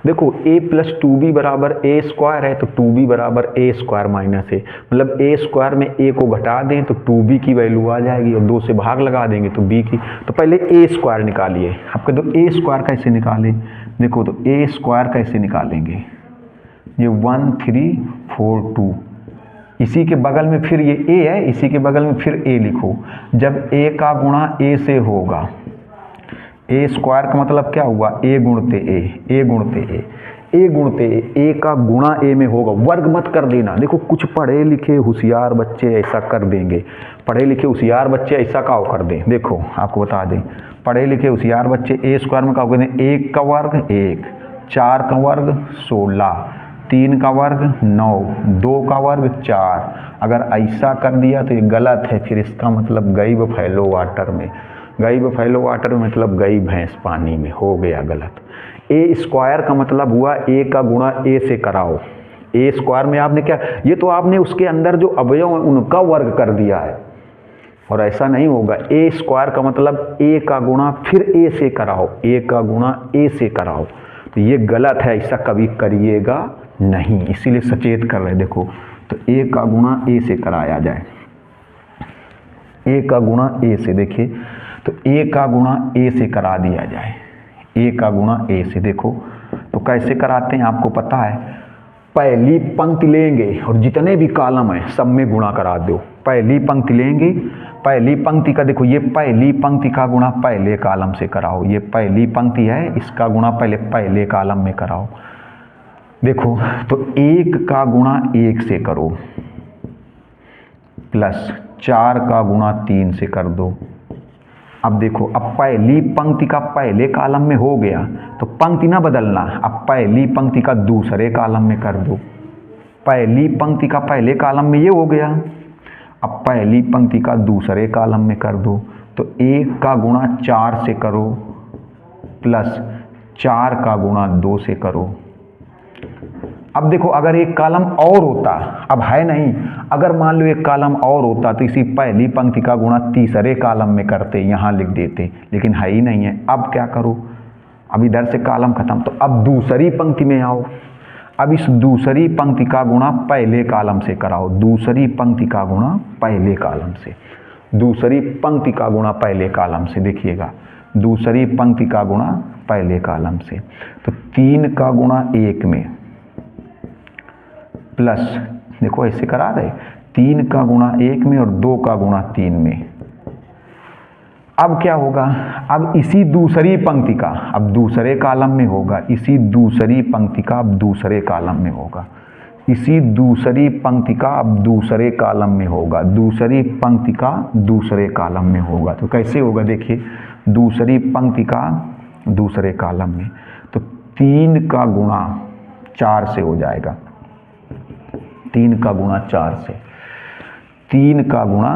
देखो a + 2b बराबर a स्क्वायर है तो 2b बराबर a स्क्वायर माइनस a, मतलब a स्क्वायर में a को घटा दें तो 2b की वैल्यू आ जाएगी और 2 से भाग लगा देंगे तो b की। तो पहले a स्क्वायर निकालिए। आपके तो a स्क्वायर कैसे निकालें, देखो तो a स्क्वायर कैसे निकालेंगे, ये 1342, इसी के बगल में फिर ये a है, इसी के बगल में फिर a लिखो। जब a का गुणा a से होगा, ए स्क्वायर का मतलब क्या हुआ a गुणते a का गुणा a में होगा, वर्ग मत कर देना। देखो कुछ पढ़े लिखे होशियार बच्चे ऐसा कर देंगे, पढ़े लिखे होशियार बच्चे ऐसा का कर दें। देखो आपको बता दें, पढ़े लिखे होशियार बच्चे a स्क्वायर में क्या कर दें, 1 का वर्ग 1, 4 का वर्ग 16, 3 का वर्ग 9, 2 का वर्ग 4। अगर ऐसा कर दिया तो ये गलत है, फिर इसका मतलब गई बफैलो वाटर में, गई बफैलो वाटर में मतलब गई भैंस पानी में, हो गया गलत। ए स्क्वायर का मतलब हुआ ए का गुणा ए से कराओ। ए स्क्वायर में आपने क्या, ये तो आपने उसके अंदर जो अवयव है उनका वर्ग कर दिया है, और ऐसा नहीं होगा। ए स्क्वायर का मतलब ए का गुणा फिर ए से कराओ, ए का गुणा ए से कराओ, तो ये गलत है, ऐसा कभी करिएगा नहीं, इसीलिए सचेत कर रहे। देखो तो ए का गुणा ए से कराया जाए, ए का गुणा ए से, देखिए तो a का गुणा a से करा दिया जाए, a का गुणा a से। देखो तो कैसे कराते हैं आपको पता है, पहली पंक्ति लेंगे और जितने भी कॉलम है सब में गुणा करा दो। पहली पंक्ति लेंगे, पहली पंक्ति का देखो ये पहली पंक्ति का गुणा पहले कॉलम से कराओ, ये पहली पंक्ति है इसका गुणा पहले कॉलम में कराओ। देखो तो 1 का गुणा 1 से करो प्लस 4 का गुणा 3 से कर दो। अब देखो अब पहली पंक्ति का पहले कॉलम में हो गया तो पंक्ति ना बदलना, अब पहली पंक्ति का दूसरे कॉलम में कर दो, पहली पंक्ति का पहले कॉलम में ये हो गया, अब पहली पंक्ति का दूसरे कॉलम में कर दो, तो 1 का गुणा 4 से करो प्लस 4 का गुणा 2 से करो। अब देखो अगर एक कॉलम और होता, अब है नहीं, अगर मान लो एक कॉलम और होता तो इसी पहली पंक्ति का गुणा तीसरे कॉलम में करते, यहाँ लिख देते, लेकिन है ही नहीं है। अब क्या करो, अब इधर से कॉलम खत्म, तो अब दूसरी पंक्ति में आओ, अब इस दूसरी पंक्ति का गुणा पहले कॉलम से कराओ, दूसरी पंक्ति का गुणा पहले कॉलम से, दूसरी पंक्ति का गुणा पहले कॉलम से, देखिएगा दूसरी पंक्ति का गुणा पहले कॉलम से, तो 3 का गुणा 1 में प्लस, देखो ऐसे करा रहे, 3 का गुणा 1 में और 2 का गुणा 3 में। अब क्या होगा, अब इसी दूसरी पंक्ति का अब दूसरे कॉलम में होगा, इसी दूसरी पंक्ति का अब दूसरे कॉलम में होगा, इसी दूसरी पंक्ति का अब दूसरे कॉलम में होगा, दूसरी पंक्ति का दूसरे कॉलम में होगा। तो कैसे होगा, देखिए दूसरी पंक्ति का दूसरे कॉलम में, तो 3 का गुणा 4 से हो जाएगा, 3 का गुणा 4 से, 3 का गुणा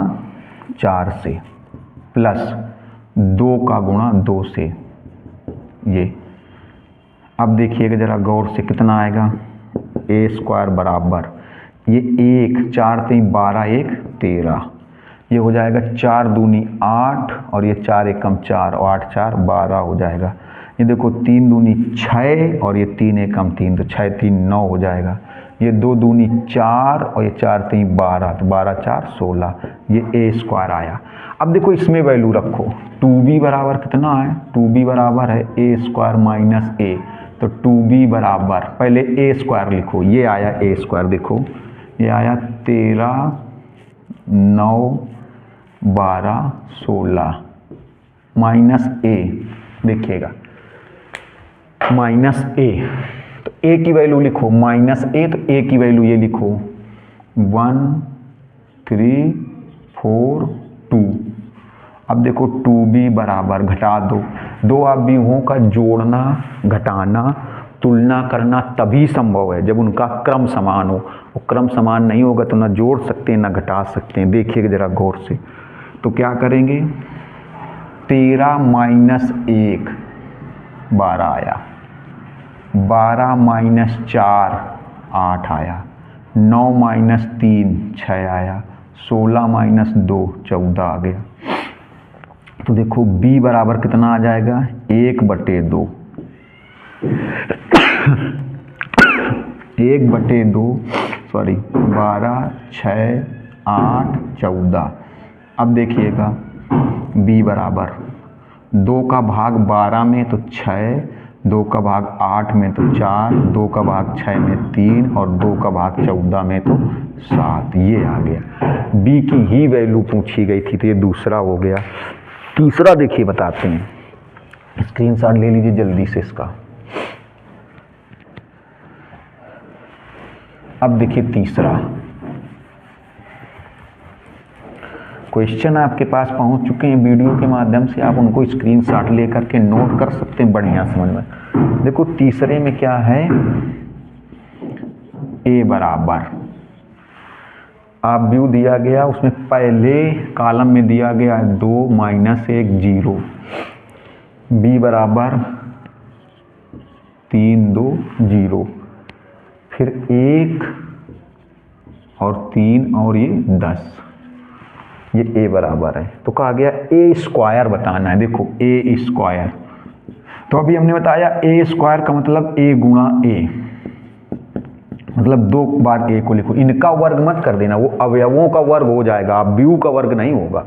4 से प्लस 2 का गुणा 2 से, ये अब देखिएगा जरा गौर से कितना आएगा, a² बराबर ये 1 4 3 12 1 13, ये हो जाएगा 4 दूनी 8 और ये 4 एकम 4 और 8 4 12 हो जाएगा। ये देखो 3 दूनी 6 और ये 3 एकम 3, तो 6 3 9 हो जाएगा। ये 2 दूनी 4 और ये 4 3 12, तो 12 4 16, ये a² आया। अब देखो इसमें वैल्यू रखो, 2b बराबर कितना है, 2b बराबर है a² माइनस a, तो 2b बराबर पहले a² लिखो, ये आया a², देखो ये आया 13 9 12 16 माइनस a, देखिएगा माइनस a, तो a की वैल्यू लिखो माइनस a, तो a की वैल्यू ये लिखो 1 3 4 2। अब देखो 2b बराबर घटा दो अवयवों का जोड़ना घटाना तुलना करना तभी संभव है जब उनका क्रम समान हो, वो क्रम समान नहीं होगा तो ना जोड़ सकते हैं ना घटा सकते हैं। देखिएगा जरा गौर से, तो क्या करेंगे, 13 माइनस 1 12 आया, 12 माइनस 4 8 आया, 9 माइनस 3 6 आया, 16 माइनस 2 14 आ गया। तो देखो b बराबर कितना आ जाएगा, 1/2, 1/2 सॉरी 12 6 8 14। अब देखिएगा b बराबर 2 का भाग 12 में तो 6, 2 का भाग 8 में तो 4, 2 का भाग 6 में 3 और 2 का भाग 14 में तो 7, ये आ गया। b की ही वैल्यू पूछी गई थी तो ये दूसरा हो गया। तीसरा देखिए बताते हैं, स्क्रीनशॉट ले लीजिए जल्दी से इसका। अब देखिए तीसरा क्वेश्चन आपके पास पहुंच चुके हैं वीडियो के माध्यम से, आप उनको स्क्रीनशॉट लेकर के नोट कर सकते हैं बढ़िया समझ में। देखो तीसरे में क्या है, a बराबर आप व्यू दिया गया, उसमें पहले कॉलम में दिया गया 2 माइनस 1 0, b बराबर 3 2 0, फिर 1 और 3 और ये 10, ये a बराबर है। तो कहा गया a² बताना है, देखो a², तो अभी हमने बताया a² का मतलब a गुणा a, मतलब 2 बार a को लिखो, इनका वर्ग मत कर देना, वो अवयवों का वर्ग हो जाएगा, अवयव का वर्ग नहीं होगा।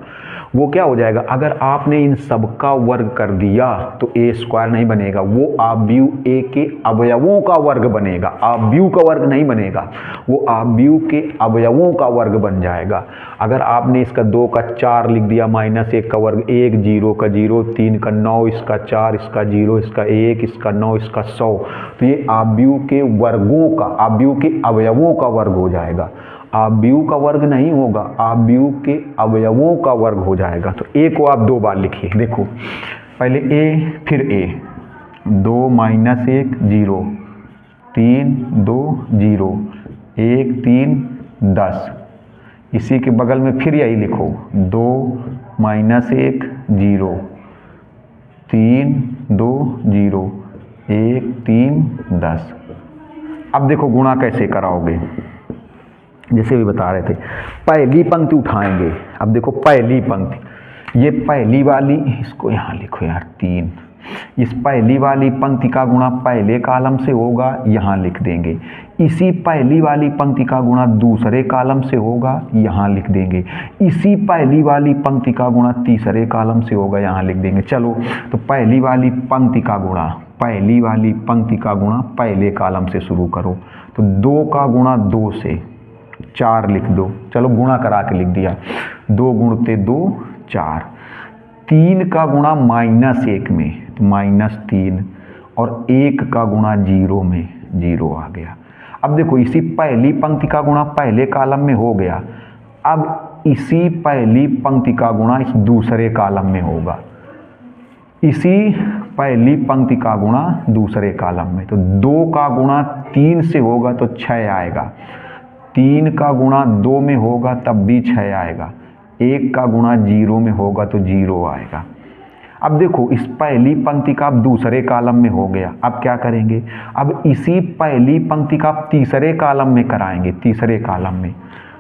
वो क्या हो जाएगा, अगर आपने इन सब का वर्ग कर दिया तो a² नहीं बनेगा, वो अवयव a के अवयवों का वर्ग बनेगा, अवयव का वर्ग नहीं बनेगा, वो अवयव के अवयवों का वर्ग बन जाएगा। अगर आपने इसका 2 का 4 लिख दिया, माइनस 1 का वर्ग 1, 0 का 0, 3 का 9, इसका 4, इसका 0, इसका 1, इसका 9, इसका 100, तो ये अवयव के वर्गों का, अवयव के अवयवों का वर्ग हो जाएगा। अवयव का वर्ग नहीं होगा, अवयव के अवयवों का वर्ग हो जाएगा। तो a को आप 2 बार लिखिए, देखो पहले a फिर a, 2 माइनस 1 0, 3 2 0, 1 3 10, इसी के बगल में फिर यही लिखो 2 -1 0, 3 2 0, 1 3 10। अब देखो गुणा कैसे कराओगे, जैसे भी बता रहे थे, पहली पंक्ति उठाएंगे। अब देखो पहली पंक्ति, ये पहली वाली, इसको यहाँ लिखो यार 3, इस पहली वाली पंक्ति का गुणा पहले कॉलम से होगा, यहाँ लिख देंगे। इसी पहली वाली पंक्ति का गुणा दूसरे कॉलम से होगा, यहाँ लिख देंगे। इसी पहली वाली पंक्ति का गुणा तीसरे कॉलम से होगा, यहाँ लिख देंगे। चलो तो पहली वाली पंक्ति का गुणा, पहली वाली पंक्ति का गुणा पहले कॉलम से शुरू करो। तो 2 का गुणा 2 से 4 लिख दो। चलो गुणा करा के लिख दिया, 2 गुणते 2 4। 3 का गुणा -1 में तो -3, और 1 का गुणा 0 में 0 आ गया। अब देखो इसी पहली पंक्ति का गुणा पहले कॉलम में हो गया, अब इसी पहली पंक्ति का गुणा इस दूसरे कॉलम में होगा, इसी पहली पंक्ति का गुणा दूसरे कॉलम में। तो 2 का गुणा 3 से होगा तो 6 आएगा, 3 का गुणा 2 में होगा तब भी 6 आएगा, 1 का गुणा 0 में होगा तो 0 आएगा। अब देखो इस पहली पंक्ति का अब दूसरे कॉलम में हो गया, अब क्या करेंगे, अब इसी पहली पंक्ति का तीसरे कॉलम में कराएंगे, तीसरे कॉलम में।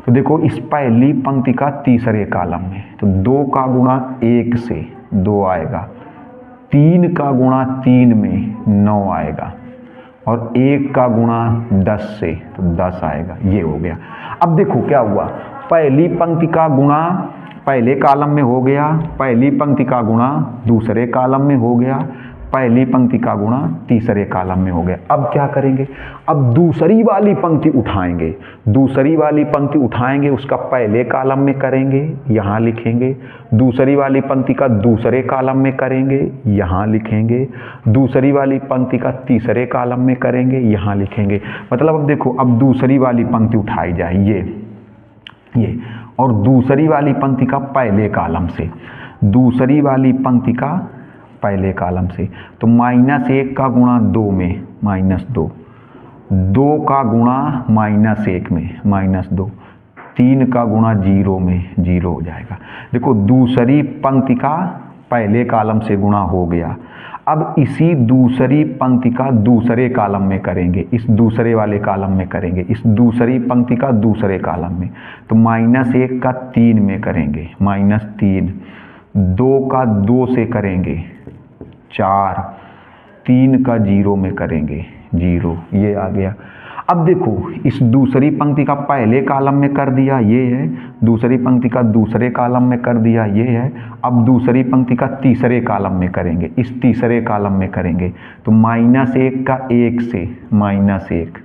तो देखो इस पहली पंक्ति का तीसरे कॉलम में, तो 2 का गुणा 1 से 2 आएगा, 3 का गुणा 3 में 9 आएगा, और 1 का गुणा 10 से तो 10 आएगा। ये हो गया। अब देखो क्या हुआ, पहली पंक्ति का गुणा पहले कॉलम में हो गया, पहली पंक्ति का गुणा दूसरे कॉलम में हो गया, पहली पंक्ति का गुणा तीसरे कॉलम में हो गया। अब क्या करेंगे, अब दूसरी वाली पंक्ति उठाएंगे, दूसरी वाली पंक्ति उठाएंगे, उसका पहले कॉलम में करेंगे, यहाँ लिखेंगे। दूसरी वाली पंक्ति का दूसरे कॉलम में करेंगे, यहाँ लिखेंगे। दूसरी वाली पंक्ति का तीसरे कॉलम में करेंगे, यहाँ लिखेंगे। मतलब अब देखो, अब दूसरी वाली पंक्ति उठाई जाए, ये और दूसरी वाली पंक्ति का पहले कॉलम से, दूसरी वाली पंक्ति का पहले कॉलम से। तो -1 का गुणा 2 में -2, 2 का गुणा -1 में -2, 3 का गुणा 0 में 0 हो जाएगा। देखो दूसरी पंक्ति का पहले कॉलम से गुणा हो गया, अब इसी दूसरी पंक्ति का दूसरे कॉलम में करेंगे, इस दूसरे वाले कॉलम में करेंगे, इस दूसरी पंक्ति का दूसरे कॉलम में। तो -1 का 3 में करेंगे, -3, 2 का 2 से करेंगे 4, 3 का 0 में करेंगे 0, ये आ गया। अब देखो इस दूसरी पंक्ति का पहले कॉलम में कर दिया, ये है। दूसरी पंक्ति का दूसरे कॉलम में कर दिया, ये है। अब दूसरी पंक्ति का तीसरे कॉलम में करेंगे, इस तीसरे कॉलम में करेंगे। तो -1 का 1 से -1,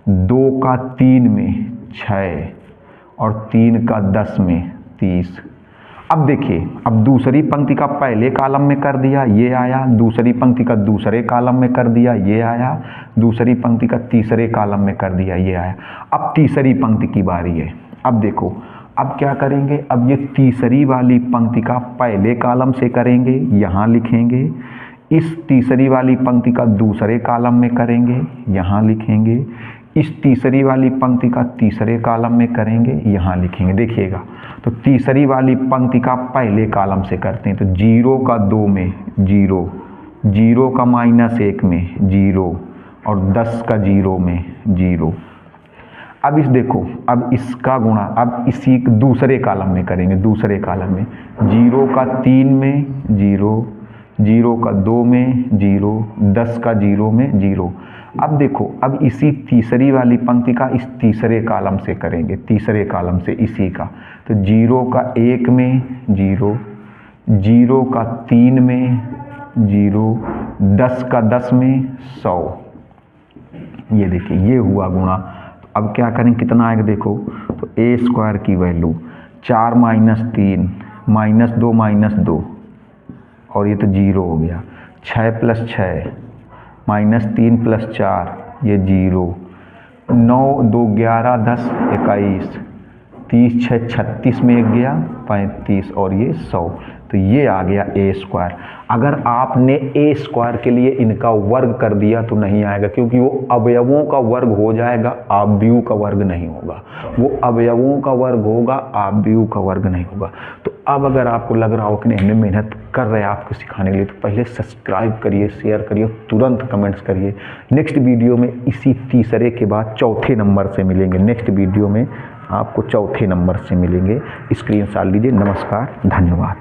2 का 3 में 6, और 3 का 10 में 30। अब देखिए, अब दूसरी पंक्ति का पहले कॉलम में कर दिया, ये आया। दूसरी पंक्ति का दूसरे कॉलम में कर दिया, ये आया। दूसरी पंक्ति का तीसरे कॉलम में कर दिया, ये आया। अब तीसरी पंक्ति की बारी है। अब देखो, अब क्या करेंगे, अब ये तीसरी वाली पंक्ति का पहले कॉलम से करेंगे, यहाँ लिखेंगे। इस तीसरी वाली पंक्ति का दूसरे कॉलम में करेंगे, यहाँ लिखेंगे। इस तीसरी वाली पंक्ति का तीसरे कॉलम में करेंगे, यहाँ लिखेंगे। देखिएगा, तो तीसरी वाली पंक्ति का पहले कॉलम से करते हैं। तो 0 का 2 में 0, 0 का -1 में 0, और 10 का 0 में 0। अब इस देखो, अब इसका गुणा अब इसी दूसरे कॉलम में करेंगे, दूसरे कॉलम में 0 का 3 में 0, 0 का 2 में 0, 10 का 0 में 0। अब देखो, अब इसी तीसरी वाली पंक्ति का इस तीसरे कॉलम से करेंगे, तीसरे कॉलम से इसी का। तो 0 का 1 में 0, 0 का 3 में 0, 10 का 10 में 100। ये देखिए, ये हुआ गुणा। तो अब क्या करें, कितना आएगा देखो, तो a² की वैल्यू 4 - 3 -2 -2, और ये तो 0 हो गया। 6 + 6 -3 + 4, ये 0। 9 2 11 10 21, 30 6 36 में 1 गया 35, और ये 100। तो ये आ गया ए स्क्वायर। अगर आपने ए स्क्वायर के लिए इनका वर्ग कर दिया तो नहीं आएगा, क्योंकि वो अवयवों का वर्ग हो जाएगा, आव्यूह का वर्ग नहीं होगा। वो अवयवों का वर्ग होगा, आव्यूह का वर्ग नहीं होगा। तो अब अगर आपको लग रहा हो कि नहीं, हमें मेहनत कर रहे हैं आपको सिखाने के लिए, तो पहले सब्सक्राइब करिए, शेयर करिए, तुरंत कमेंट्स करिए। नेक्स्ट वीडियो में इसी तीसरे के बाद चौथे नंबर से मिलेंगे। नेक्स्ट वीडियो में आपको चौथे नंबर से मिलेंगे। स्क्रीनशॉट लीजिए। नमस्कार, धन्यवाद।